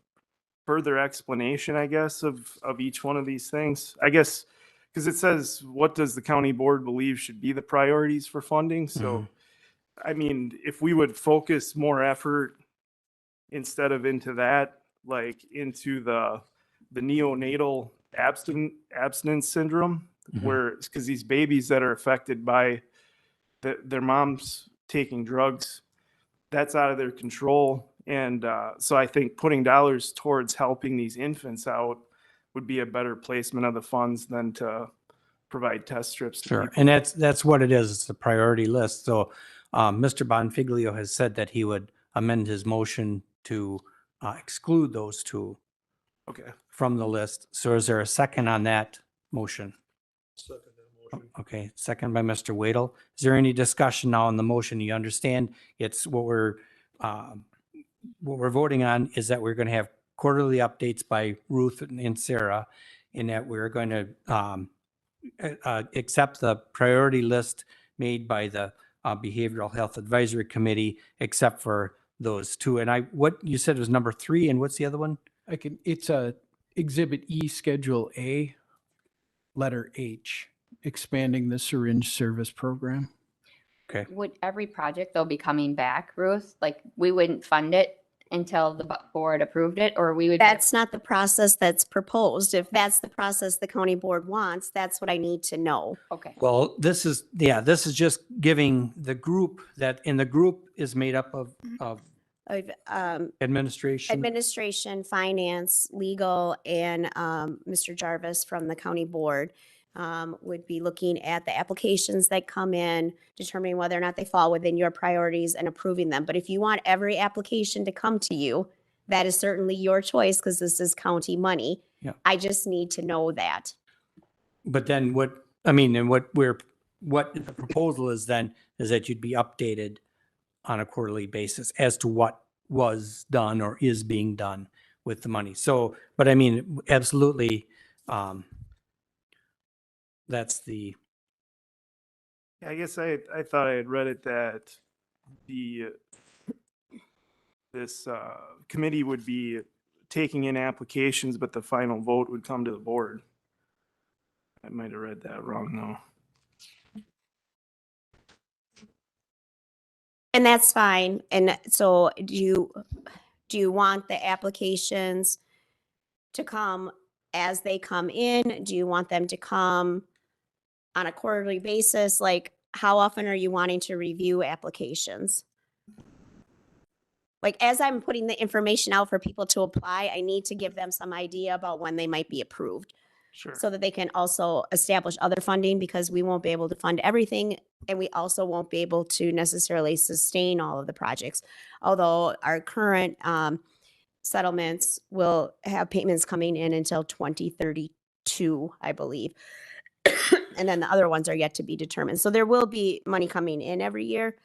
[SPEAKER 4] further explanation, I guess, of each one of these things, I guess, because it says, what does the county board believe should be the priorities for funding? So, I mean, if we would focus more effort instead of into that
[SPEAKER 13] like into the neonatal abstinence syndrome,
[SPEAKER 3] Mhm.
[SPEAKER 13] where because these babies that are affected by their moms taking drugs, that's out of their control. And so I think putting dollars towards helping these infants out would be a better placement of the funds than to provide test strips to
[SPEAKER 3] Sure.
[SPEAKER 13] people.
[SPEAKER 3] And that's what it is. It's a priority list. So Mr. Bonfiglio has said that he would amend his motion to exclude those two
[SPEAKER 13] Okay.
[SPEAKER 3] from the list. So is there a second on that motion? Okay, second by Mr. Waddle. Is there any discussion now on the motion? You understand it's what we're voting on is that we're going to have quarterly updates by Ruth and Sarah, and that we're going to accept the priority list made by the Behavioral Health Advisory Committee, except for those two. And what you said was number 3, and what's the other one?
[SPEAKER 2] It's a Exhibit E, Schedule A, letter H, expanding the syringe service program.
[SPEAKER 3] Okay.
[SPEAKER 6] Would every project though be coming back, Ruth? Like we wouldn't fund it until the board approved it, or we would?
[SPEAKER 12] That's not the process that's proposed. If that's the process the county board wants, that's what I need to know.
[SPEAKER 6] Okay.
[SPEAKER 3] Well, this is just giving the group and the group is made up of administration.
[SPEAKER 12] Administration, finance, legal, and Mr. Jarvis from the county board would be looking at the applications that come in, determining whether or not they fall within your priorities and approving them. But if you want every application to come to you, that is certainly your choice because this is county money.
[SPEAKER 3] Yeah.
[SPEAKER 12] I just need to know that.
[SPEAKER 3] But then what the proposal is then is that you'd be updated on a quarterly basis as to what was done or is being done with the money. So, but I mean, absolutely, that's the,
[SPEAKER 13] I guess I thought I had read it that this committee would be taking in applications, but the final vote would come to the board. I might have read that wrong though.
[SPEAKER 12] And that's fine. And so do you want the applications to come as they come in? Do you want them to come on a quarterly basis? Like, how often are you wanting to review applications? Like, as I'm putting the information out for people to apply, I need to give them some idea about when they might be approved.
[SPEAKER 13] Sure.
[SPEAKER 12] So that they can also establish other funding, because we won't be able to fund everything. And we also won't be able to necessarily sustain all of the projects. Although our current settlements will have payments coming in until 2032, I believe. And then the other ones are yet to be determined. So there will be money coming in every year.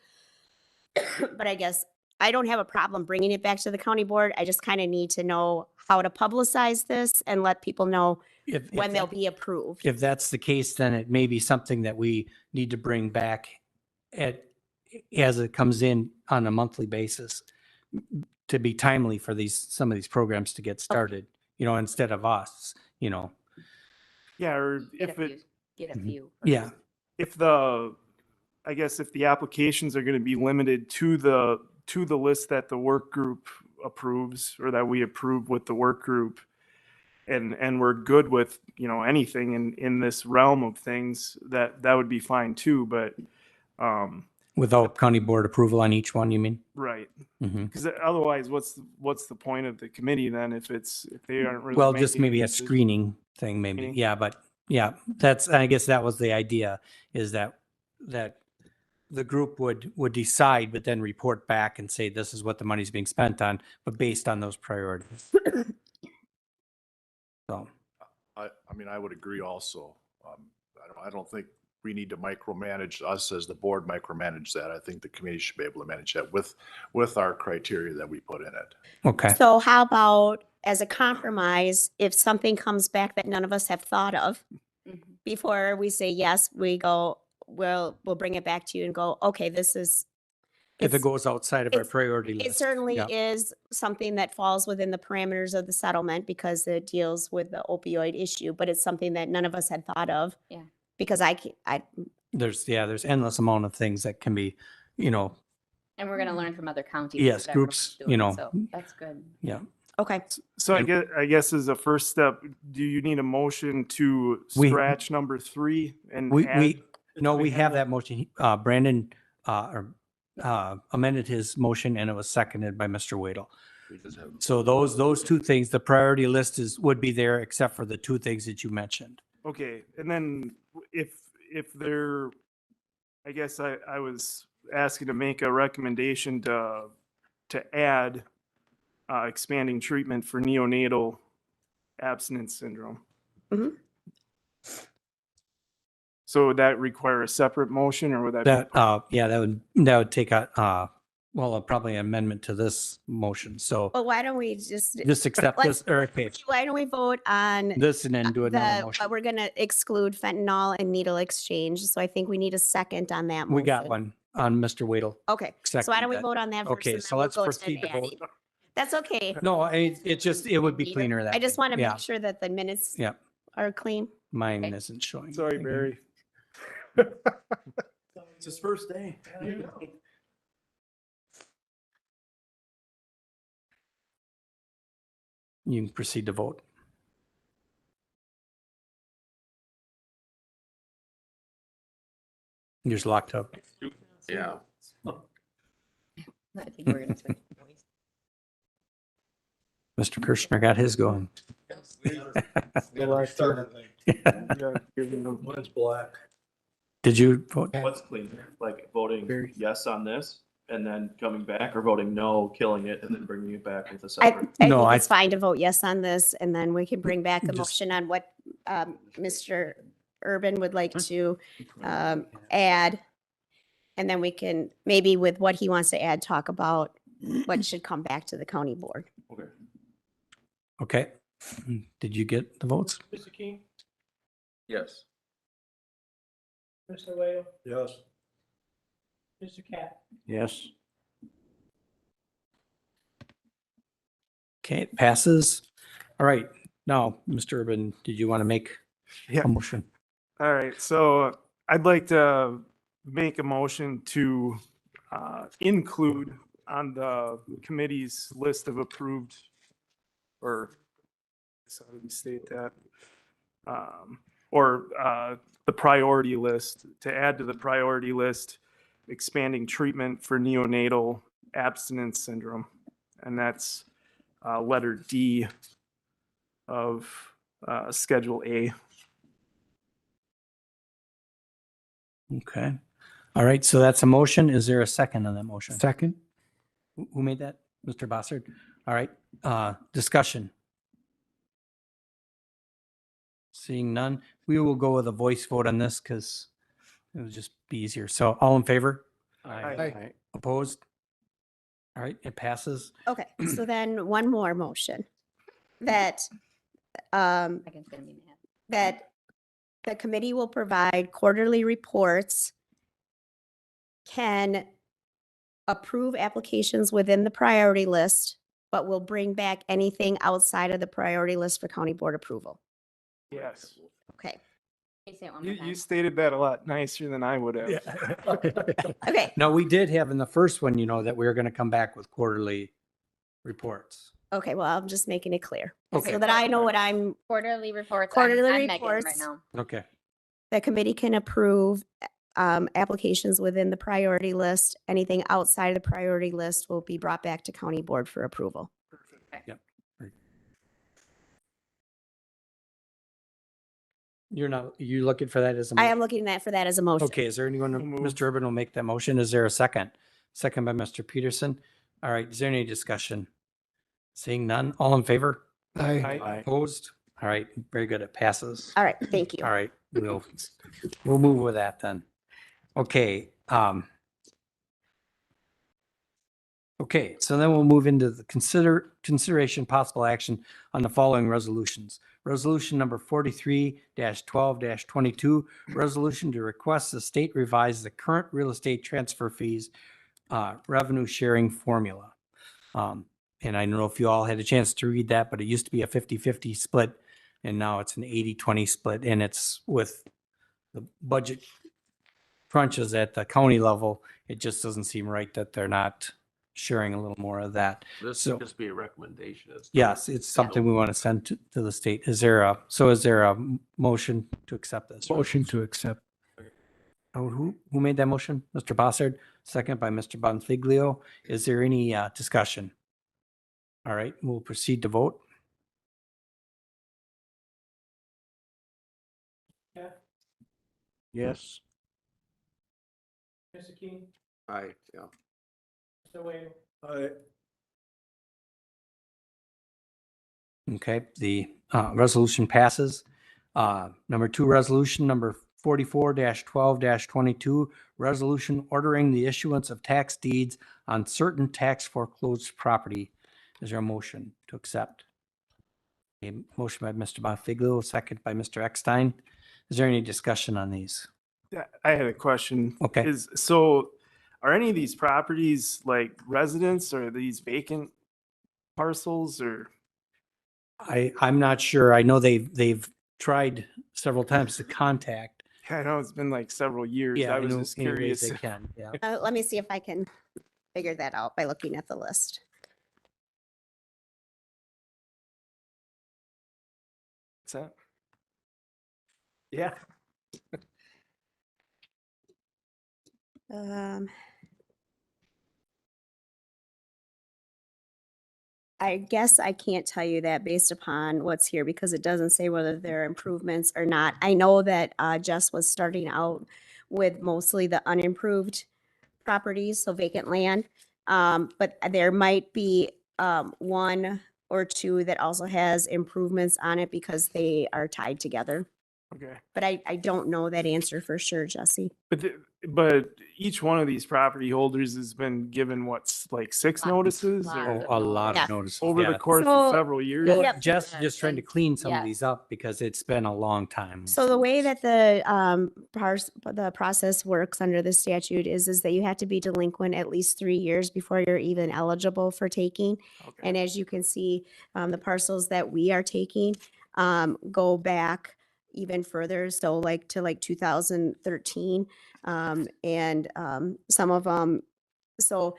[SPEAKER 12] But I guess I don't have a problem bringing it back to the county board. I just kind of need to know how to publicize this and let people know when they'll be approved.
[SPEAKER 3] if that's the case, then it may be something that we need to bring back as it comes in on a monthly basis to be timely for some of these programs to get started, instead of us,
[SPEAKER 13] Yeah, or
[SPEAKER 6] Get
[SPEAKER 13] if
[SPEAKER 6] a
[SPEAKER 13] it,
[SPEAKER 6] few. Get a few.
[SPEAKER 3] Yeah.
[SPEAKER 13] if I guess if the applications are going to be limited to the list that the work group approves or that we approve with the work group, and we're good with, anything in this realm of things, that would be fine too. But,
[SPEAKER 3] Without county board approval on each one, you mean?
[SPEAKER 13] right.
[SPEAKER 3] Mhm.
[SPEAKER 13] Because otherwise, what's the point of the committee then if they aren't really
[SPEAKER 3] Well, just
[SPEAKER 13] making
[SPEAKER 3] maybe a
[SPEAKER 13] decisions?
[SPEAKER 3] screening thing, maybe.
[SPEAKER 13] Screening?
[SPEAKER 3] Yeah, but yeah, I guess that was the idea, is that the group would decide, but then report back and say, this is what the money's being spent on, but based on those priorities. So,
[SPEAKER 4] I would agree also. I don't think we need to micromanage, us as the board micromanage that. I think the committee should be able to manage that with our criteria that we put in it.
[SPEAKER 3] okay.
[SPEAKER 12] So how about as a compromise, if something comes back that none of us have thought of, before we say yes, we go, we'll bring it back to you and go, okay, this is.
[SPEAKER 3] If it
[SPEAKER 12] it's-
[SPEAKER 3] goes outside of our
[SPEAKER 12] it's-
[SPEAKER 3] priority list.
[SPEAKER 12] It certainly
[SPEAKER 3] yeah.
[SPEAKER 12] is something that falls within the parameters of the settlement because it deals with the opioid issue, but it's something that none of us had thought of.
[SPEAKER 6] Yeah.
[SPEAKER 12] Because
[SPEAKER 3] There's endless amount of things that can be,
[SPEAKER 6] And we're going to learn from other counties.
[SPEAKER 3] Yes,
[SPEAKER 6] what everyone's
[SPEAKER 3] groups,
[SPEAKER 6] doing,
[SPEAKER 3] so
[SPEAKER 6] that's good.
[SPEAKER 3] yeah.
[SPEAKER 12] Okay.
[SPEAKER 13] So I guess as a first step, do you need a motion to
[SPEAKER 3] We-
[SPEAKER 13] scratch number 3 and
[SPEAKER 3] We,
[SPEAKER 13] add?
[SPEAKER 3] we have that motion. Brandon amended his motion and it was seconded by Mr. Waddle. So those two things, the priority list would be there except for the two things that you mentioned.
[SPEAKER 13] Okay, and then if there, I guess I was asking to make a recommendation to add expanding treatment for neonatal abstinence syndrome.
[SPEAKER 12] Mhm.
[SPEAKER 13] So would that require a separate motion or would that?
[SPEAKER 3] That, yeah, that would take probably an amendment to this motion. So
[SPEAKER 12] Well, why don't we just
[SPEAKER 3] accept
[SPEAKER 12] let's-
[SPEAKER 3] this, or okay,
[SPEAKER 12] why don't we vote on
[SPEAKER 3] this and then do another motion.
[SPEAKER 12] we're gonna exclude fentanyl and needle exchange. So I think we need a second on that.
[SPEAKER 3] We got
[SPEAKER 12] motion.
[SPEAKER 3] one on Mr. Waddle.
[SPEAKER 12] Okay, so why
[SPEAKER 3] Second
[SPEAKER 12] don't we
[SPEAKER 3] that.
[SPEAKER 12] vote on that first?
[SPEAKER 3] Okay,
[SPEAKER 12] and
[SPEAKER 3] so
[SPEAKER 12] then we'll
[SPEAKER 3] let's
[SPEAKER 12] go to
[SPEAKER 3] proceed to
[SPEAKER 12] adding.
[SPEAKER 3] vote.
[SPEAKER 12] That's okay.
[SPEAKER 3] No, it would be cleaner that
[SPEAKER 12] I just
[SPEAKER 3] way.
[SPEAKER 12] want to
[SPEAKER 3] Yeah,
[SPEAKER 12] make sure that the minutes
[SPEAKER 3] Yeah,
[SPEAKER 12] are clean.
[SPEAKER 3] mine isn't showing.
[SPEAKER 13] Sorry, Barry.
[SPEAKER 4] It's his first day.
[SPEAKER 3] You can proceed to vote. You're just locked up.
[SPEAKER 5] Yeah.
[SPEAKER 6] I think we're gonna switch.
[SPEAKER 3] Mr. Kirschner got his going.
[SPEAKER 4] One's black.
[SPEAKER 3] Did you vote?
[SPEAKER 14] What's cleaner, like voting yes on this and then coming back, or voting no, killing it, and then bringing it back with a
[SPEAKER 12] I
[SPEAKER 14] separate?
[SPEAKER 3] No,
[SPEAKER 12] think
[SPEAKER 3] I-
[SPEAKER 12] it's fine to vote yes on this, and then we can bring back a
[SPEAKER 3] Just-
[SPEAKER 12] motion on what Mr. Urban would like to add. And then we can, maybe with what he wants to add, talk about what should come back to the county board.
[SPEAKER 14] Okay.
[SPEAKER 3] Okay. Did you get the votes?
[SPEAKER 4] Mr. King,
[SPEAKER 5] Yes.
[SPEAKER 4] Mr. Whale,
[SPEAKER 7] Yes.
[SPEAKER 4] Mr. Cat.
[SPEAKER 3] Yes. Okay, it passes. All right. Now, Mr. Urban, did you want to make
[SPEAKER 13] Yeah.
[SPEAKER 3] a motion?
[SPEAKER 13] All right, so I'd like to make a motion to include on the committee's list of approved, or so how do we state that? Or the priority list, to add to the priority list, expanding treatment for neonatal abstinence syndrome. And that's letter D of Schedule A.
[SPEAKER 3] Okay. All right, so that's a motion. Is there a second on that motion?
[SPEAKER 2] Second?
[SPEAKER 3] Who made that? Mr. Bossard? All right, discussion. Seeing none, we will go with a voice vote on this because it would just be easier. So all in favor?
[SPEAKER 13] Aye.
[SPEAKER 3] Opposed? All right, it passes.
[SPEAKER 12] Okay, so then one more motion that
[SPEAKER 6] Megan's gonna be mad.
[SPEAKER 12] that the committee will provide quarterly reports, can approve applications within the priority list, but will bring back anything outside of the priority list for county board approval.
[SPEAKER 13] Yes.
[SPEAKER 12] Okay,
[SPEAKER 6] Can you say it one more
[SPEAKER 13] You
[SPEAKER 6] time?
[SPEAKER 13] stated that a lot nicer than I would have.
[SPEAKER 12] okay,
[SPEAKER 3] No, we did have in the first one, that we were going to come back with quarterly reports.
[SPEAKER 12] okay, well, I'm just making it clear.
[SPEAKER 3] Okay.
[SPEAKER 12] So that I know what I'm,
[SPEAKER 6] Quarterly reports.
[SPEAKER 12] Quarterly
[SPEAKER 6] I'm Megan right
[SPEAKER 12] reports.
[SPEAKER 6] now.
[SPEAKER 3] Okay.
[SPEAKER 12] the committee can approve applications within the priority list. Anything outside of the priority list will be brought back to county board for approval.
[SPEAKER 3] You looking for that as a?
[SPEAKER 12] I am looking at for that as a motion.
[SPEAKER 3] Okay, is there anyone,
[SPEAKER 13] So moved.
[SPEAKER 3] Mr. Urban will make that motion. Is there a second? Second by Mr. Peterson. All right, is there any discussion? Seeing none, all in favor?
[SPEAKER 13] Aye.
[SPEAKER 3] Opposed? All right, very good. It passes.
[SPEAKER 12] All right, thank you.
[SPEAKER 3] All right, we'll move with that then. Okay, okay, so then we'll move into the consideration possible action on the following resolutions. Resolution number 43-12-22, resolution to request the state revise the current real estate transfer fees revenue sharing formula. And I don't know if you all had a chance to read that, but it used to be a 50-50 split and now it's an 80-20 split, and it's with the budget crunches at the county level. It just doesn't seem right that they're not sharing a little more of that.
[SPEAKER 5] This
[SPEAKER 3] So-
[SPEAKER 5] would just be a recommendation.
[SPEAKER 3] Yes, it's something we want to send to the state. Is there a motion to accept this?
[SPEAKER 2] Motion to accept.
[SPEAKER 3] Oh, who made that motion? Mr. Bossard, second by Mr. Bonfiglio. Is there any discussion? All right, we'll proceed to vote.
[SPEAKER 4] Yes.
[SPEAKER 9] Mr. King,
[SPEAKER 5] Aye, yeah.
[SPEAKER 9] Mr. Wade,
[SPEAKER 4] Aye.
[SPEAKER 3] Okay, the resolution passes. Number 2, resolution number 44-12-22, resolution ordering the issuance of tax deeds on certain tax foreclosed property. Is there a motion to accept? A motion by Mr. Bonfiglio, second by Mr. Eckstein. Is there any discussion on these?
[SPEAKER 13] Yeah, I had a question.
[SPEAKER 3] Okay.
[SPEAKER 13] Are any of these properties like residents or are these vacant parcels or?
[SPEAKER 3] I'm not sure. I know they've tried several times to contact.
[SPEAKER 13] I know it's been like several years.
[SPEAKER 3] Yeah,
[SPEAKER 13] I was
[SPEAKER 3] in
[SPEAKER 13] just
[SPEAKER 3] any ways
[SPEAKER 13] curious.
[SPEAKER 3] they can, yeah.
[SPEAKER 12] Let me see if I can figure that out by looking at the list.
[SPEAKER 13] What's that? Yeah.
[SPEAKER 12] I guess I can't tell you that based upon what's here because it doesn't say whether there are improvements or not. I know that Jess was starting out with mostly the unimproved properties, so vacant land. But there might be one or two that also has improvements on it because they are tied together.
[SPEAKER 13] Okay.
[SPEAKER 12] But I don't know that answer for sure, Jesse.
[SPEAKER 13] But each one of these property holders has been given what's like 6 notices or
[SPEAKER 3] A lot
[SPEAKER 12] Yeah.
[SPEAKER 3] of notices.
[SPEAKER 13] over the
[SPEAKER 3] yeah.
[SPEAKER 13] course
[SPEAKER 12] So-
[SPEAKER 13] of several years?
[SPEAKER 3] Well,
[SPEAKER 12] Yep.
[SPEAKER 3] Jess is just trying to clean some of
[SPEAKER 6] Yes.
[SPEAKER 3] these up because it's been a long time.
[SPEAKER 12] So the way that the process works under the statute is that you have to be delinquent at least 3 years before you're even eligible for taking.
[SPEAKER 13] Okay.
[SPEAKER 12] And as you can see, the parcels that we are taking go back even further, so like to like 2013. And some of them, so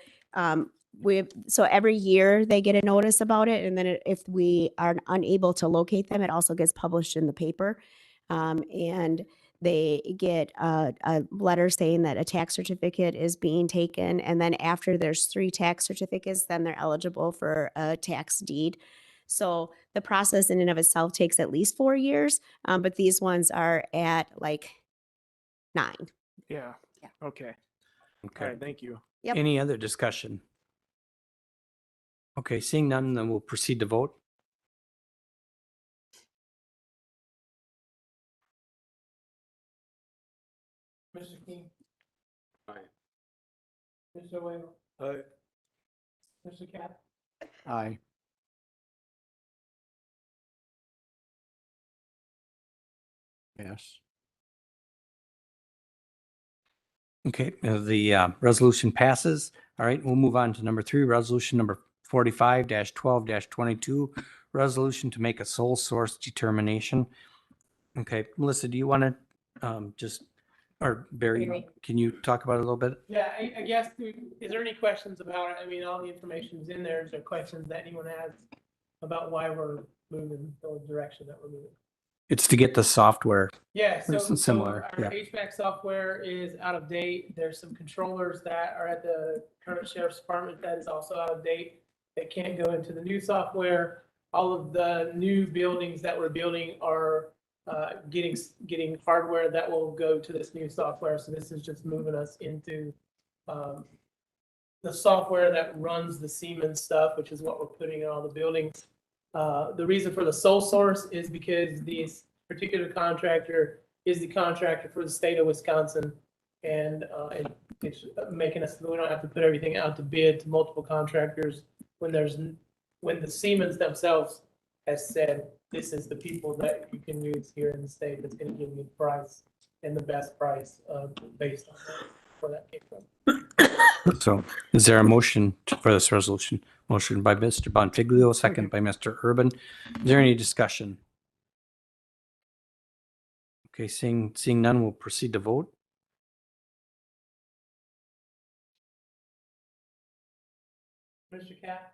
[SPEAKER 12] so every year they get a notice about it, and then if we are unable to locate them, it also gets published in the paper. And they get a letter saying that a tax certificate is being taken, and then after there's 3 tax certificates, then they're eligible for a tax deed. So the process in and of itself takes at least 4 years, but these ones are at like 9.
[SPEAKER 13] Yeah.
[SPEAKER 12] Yeah.
[SPEAKER 13] Okay. All
[SPEAKER 3] Okay.
[SPEAKER 13] right. Thank you.
[SPEAKER 12] Yep.
[SPEAKER 3] Any other discussion? Okay, seeing none, then we'll proceed to vote.
[SPEAKER 9] Mr. King,
[SPEAKER 5] Aye.
[SPEAKER 9] Mr. Wade,
[SPEAKER 4] Aye.
[SPEAKER 9] Mr. Cap,
[SPEAKER 2] Aye.
[SPEAKER 4] Yes.
[SPEAKER 3] Okay, the resolution passes. All right, we'll move on to number 3, resolution number 45-12-22, resolution to make a sole source determination. Okay, Melissa, do you want to or Barry,
[SPEAKER 6] Barry.
[SPEAKER 3] can you talk about it a little bit?
[SPEAKER 9] Yeah, I guess, is there any questions about it? I mean, all the information's in there. Is there questions that anyone has about why we're moving the direction that we're moving?
[SPEAKER 3] It's to get the software.
[SPEAKER 9] Yeah, so
[SPEAKER 3] It's similar,
[SPEAKER 9] our
[SPEAKER 3] yeah.
[SPEAKER 9] HVAC software is out of date. There's some controllers that are at the current sheriff's department that is also out of date. They can't go into the new software. All of the new buildings that we're building are getting hardware that will go to this new software. So this is just moving us into the software that runs the Siemens stuff, which is what we're putting in all the buildings. The reason for the sole source is because this particular contractor is the contractor for the state of Wisconsin. And it's making us, we don't have to put everything out to bid to multiple contractors when the Siemens themselves has said, this is the people that you can use here in the state that's going to give you the price and the best price based on that, where that came from.
[SPEAKER 3] So is there a motion for this resolution? Motion by Mr. Bonfiglio, second by Mr. Urban. Is there any discussion? Okay, seeing none, we'll proceed to vote.
[SPEAKER 2] Mr. Cap,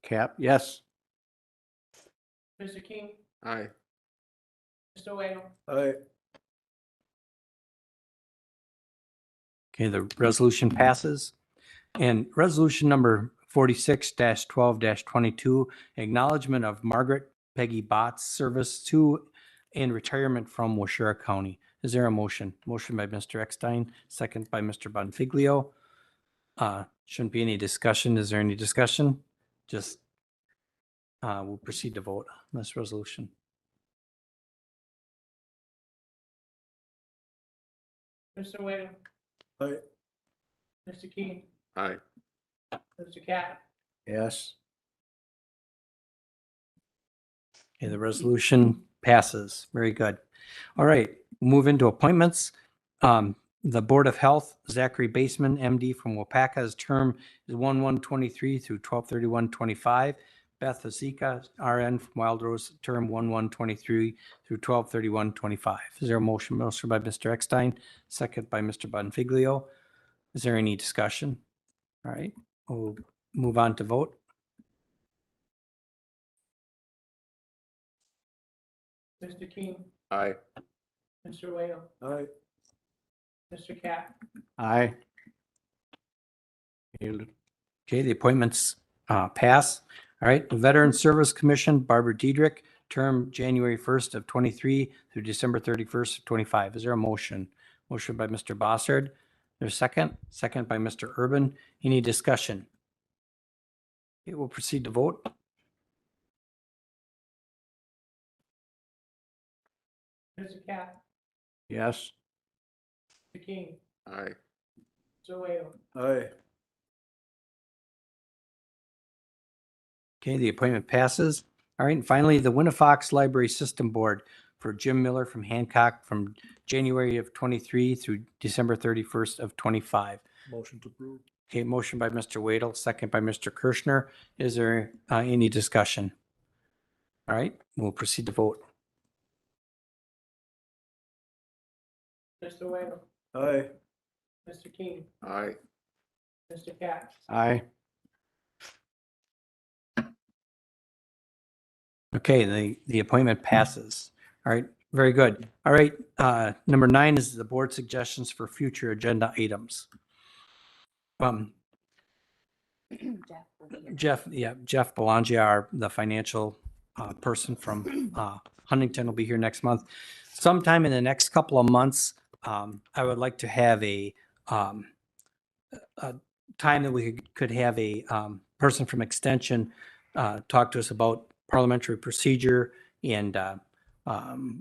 [SPEAKER 3] Cap, yes.
[SPEAKER 2] Mr. King,
[SPEAKER 5] Aye.
[SPEAKER 2] Mr. Wade.
[SPEAKER 4] Aye.
[SPEAKER 3] Okay, the resolution passes. And resolution number 46-12-22, acknowledgement of Margaret Peggy Bott's service to and retirement from Washura County. Is there a motion? Motion by Mr. Eckstein, second by Mr. Bonfiglio. Shouldn't be any discussion. Is there any discussion? Just we'll proceed to vote on this resolution.
[SPEAKER 2] Mr. Wade.
[SPEAKER 4] Aye.
[SPEAKER 2] Mr. King,
[SPEAKER 5] Aye.
[SPEAKER 2] Mr. Cap,
[SPEAKER 3] Yes. Okay, the resolution passes. Very good. All right, move into appointments. The Board of Health, Zachary Baseman, MD from Wapaka's term is 1/1/23 through 12/31/25. Beth Azika, RN from Wild Rose, term 1/1/23 through 12/31/25. Is there a motion? Motion by Mr. Eckstein, second by Mr. Bonfiglio. Is there any discussion? All right, we'll move on to vote.
[SPEAKER 2] Mr. King,
[SPEAKER 5] Aye.
[SPEAKER 2] Mr. Wade,
[SPEAKER 4] Aye.
[SPEAKER 2] Mr. Cap,
[SPEAKER 3] Aye. Okay, the appointments pass. All right, the Veteran Service Commission, Barbara Diedrich, term January 1st of 23 through December 31st of 25. Is there a motion? Motion by Mr. Bossard. There's a second. Second by Mr. Urban. Any discussion? Okay, we'll proceed to vote.
[SPEAKER 2] Mr. Cap,
[SPEAKER 3] Yes.
[SPEAKER 2] Mr. King,
[SPEAKER 5] Aye.
[SPEAKER 2] Mr. Wade.
[SPEAKER 4] Aye.
[SPEAKER 3] Okay, the appointment passes. All right, and finally, the Winnifox Library System Board for Jim Miller from Hancock from January of 23 through December 31st of 25.
[SPEAKER 4] Motion to approve.
[SPEAKER 3] Okay, motion by Mr. Wadle, second by Mr. Kirschner. Is there any discussion? All right, we'll proceed to vote.
[SPEAKER 2] Mr. Wade,
[SPEAKER 4] Aye.
[SPEAKER 2] Mr. King,
[SPEAKER 5] Aye.
[SPEAKER 2] Mr. Cap,
[SPEAKER 3] Aye. Okay, the appointment passes. All right, very good. All right, number 9 is the board suggestions for future agenda items. Jeff Belangia, the financial person from Huntington, will be here next month. Sometime in the next couple of months, I would like to have a time that we could have a person from Extension talk to us about parliamentary procedure and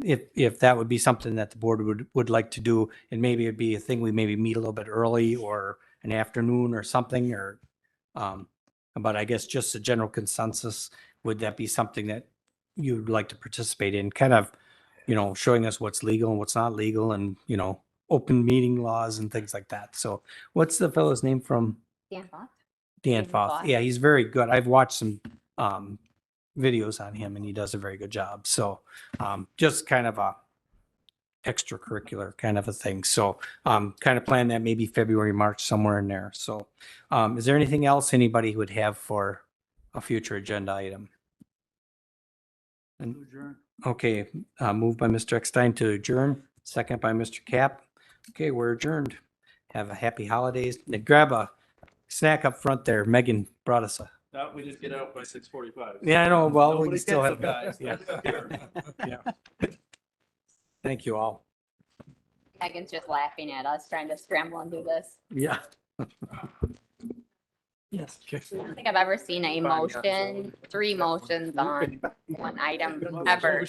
[SPEAKER 3] if that would be something that the board would like to do, and maybe it'd be a thing we maybe meet a little bit early or an afternoon or something, or but I guess just a general consensus, would that be something that you'd like to participate in, kind of, you know, showing us what's legal and what's not legal, and, you know, open meeting laws and things like that. So what's the fellow's name from?
[SPEAKER 6] Dan Fox.
[SPEAKER 3] Dan
[SPEAKER 6] Dan
[SPEAKER 3] Foth.
[SPEAKER 6] Foth.
[SPEAKER 3] Yeah, he's very good. I've watched some videos on him and he does a very good job. So just kind of a extracurricular kind of a thing. So kind of plan that maybe February, March, somewhere in there. So is there anything else anybody would have for a future agenda item? And, okay, moved by Mr. Eckstein to adjourn, second by Mr. Cap. Okay, we're adjourned. Have a happy holidays. And grab a snack up front there. Megan brought us a.
[SPEAKER 14] No, we just get out by 6:45.
[SPEAKER 3] Yeah, I know. Well, we
[SPEAKER 14] Nobody
[SPEAKER 3] can still
[SPEAKER 14] gets
[SPEAKER 3] have
[SPEAKER 14] them,
[SPEAKER 3] guys.
[SPEAKER 14] guys.
[SPEAKER 3] Yeah. Yeah. Thank you all.
[SPEAKER 6] Megan's just laughing at us trying to scramble and do this.
[SPEAKER 3] Yeah. Yes.
[SPEAKER 6] I don't think I've ever seen a motion, 3 motions on one item ever.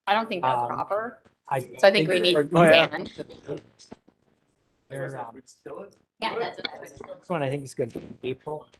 [SPEAKER 6] I don't think that's proper. So I think we need to stand. Yeah, that's what I was.
[SPEAKER 3] This one I think is good. April.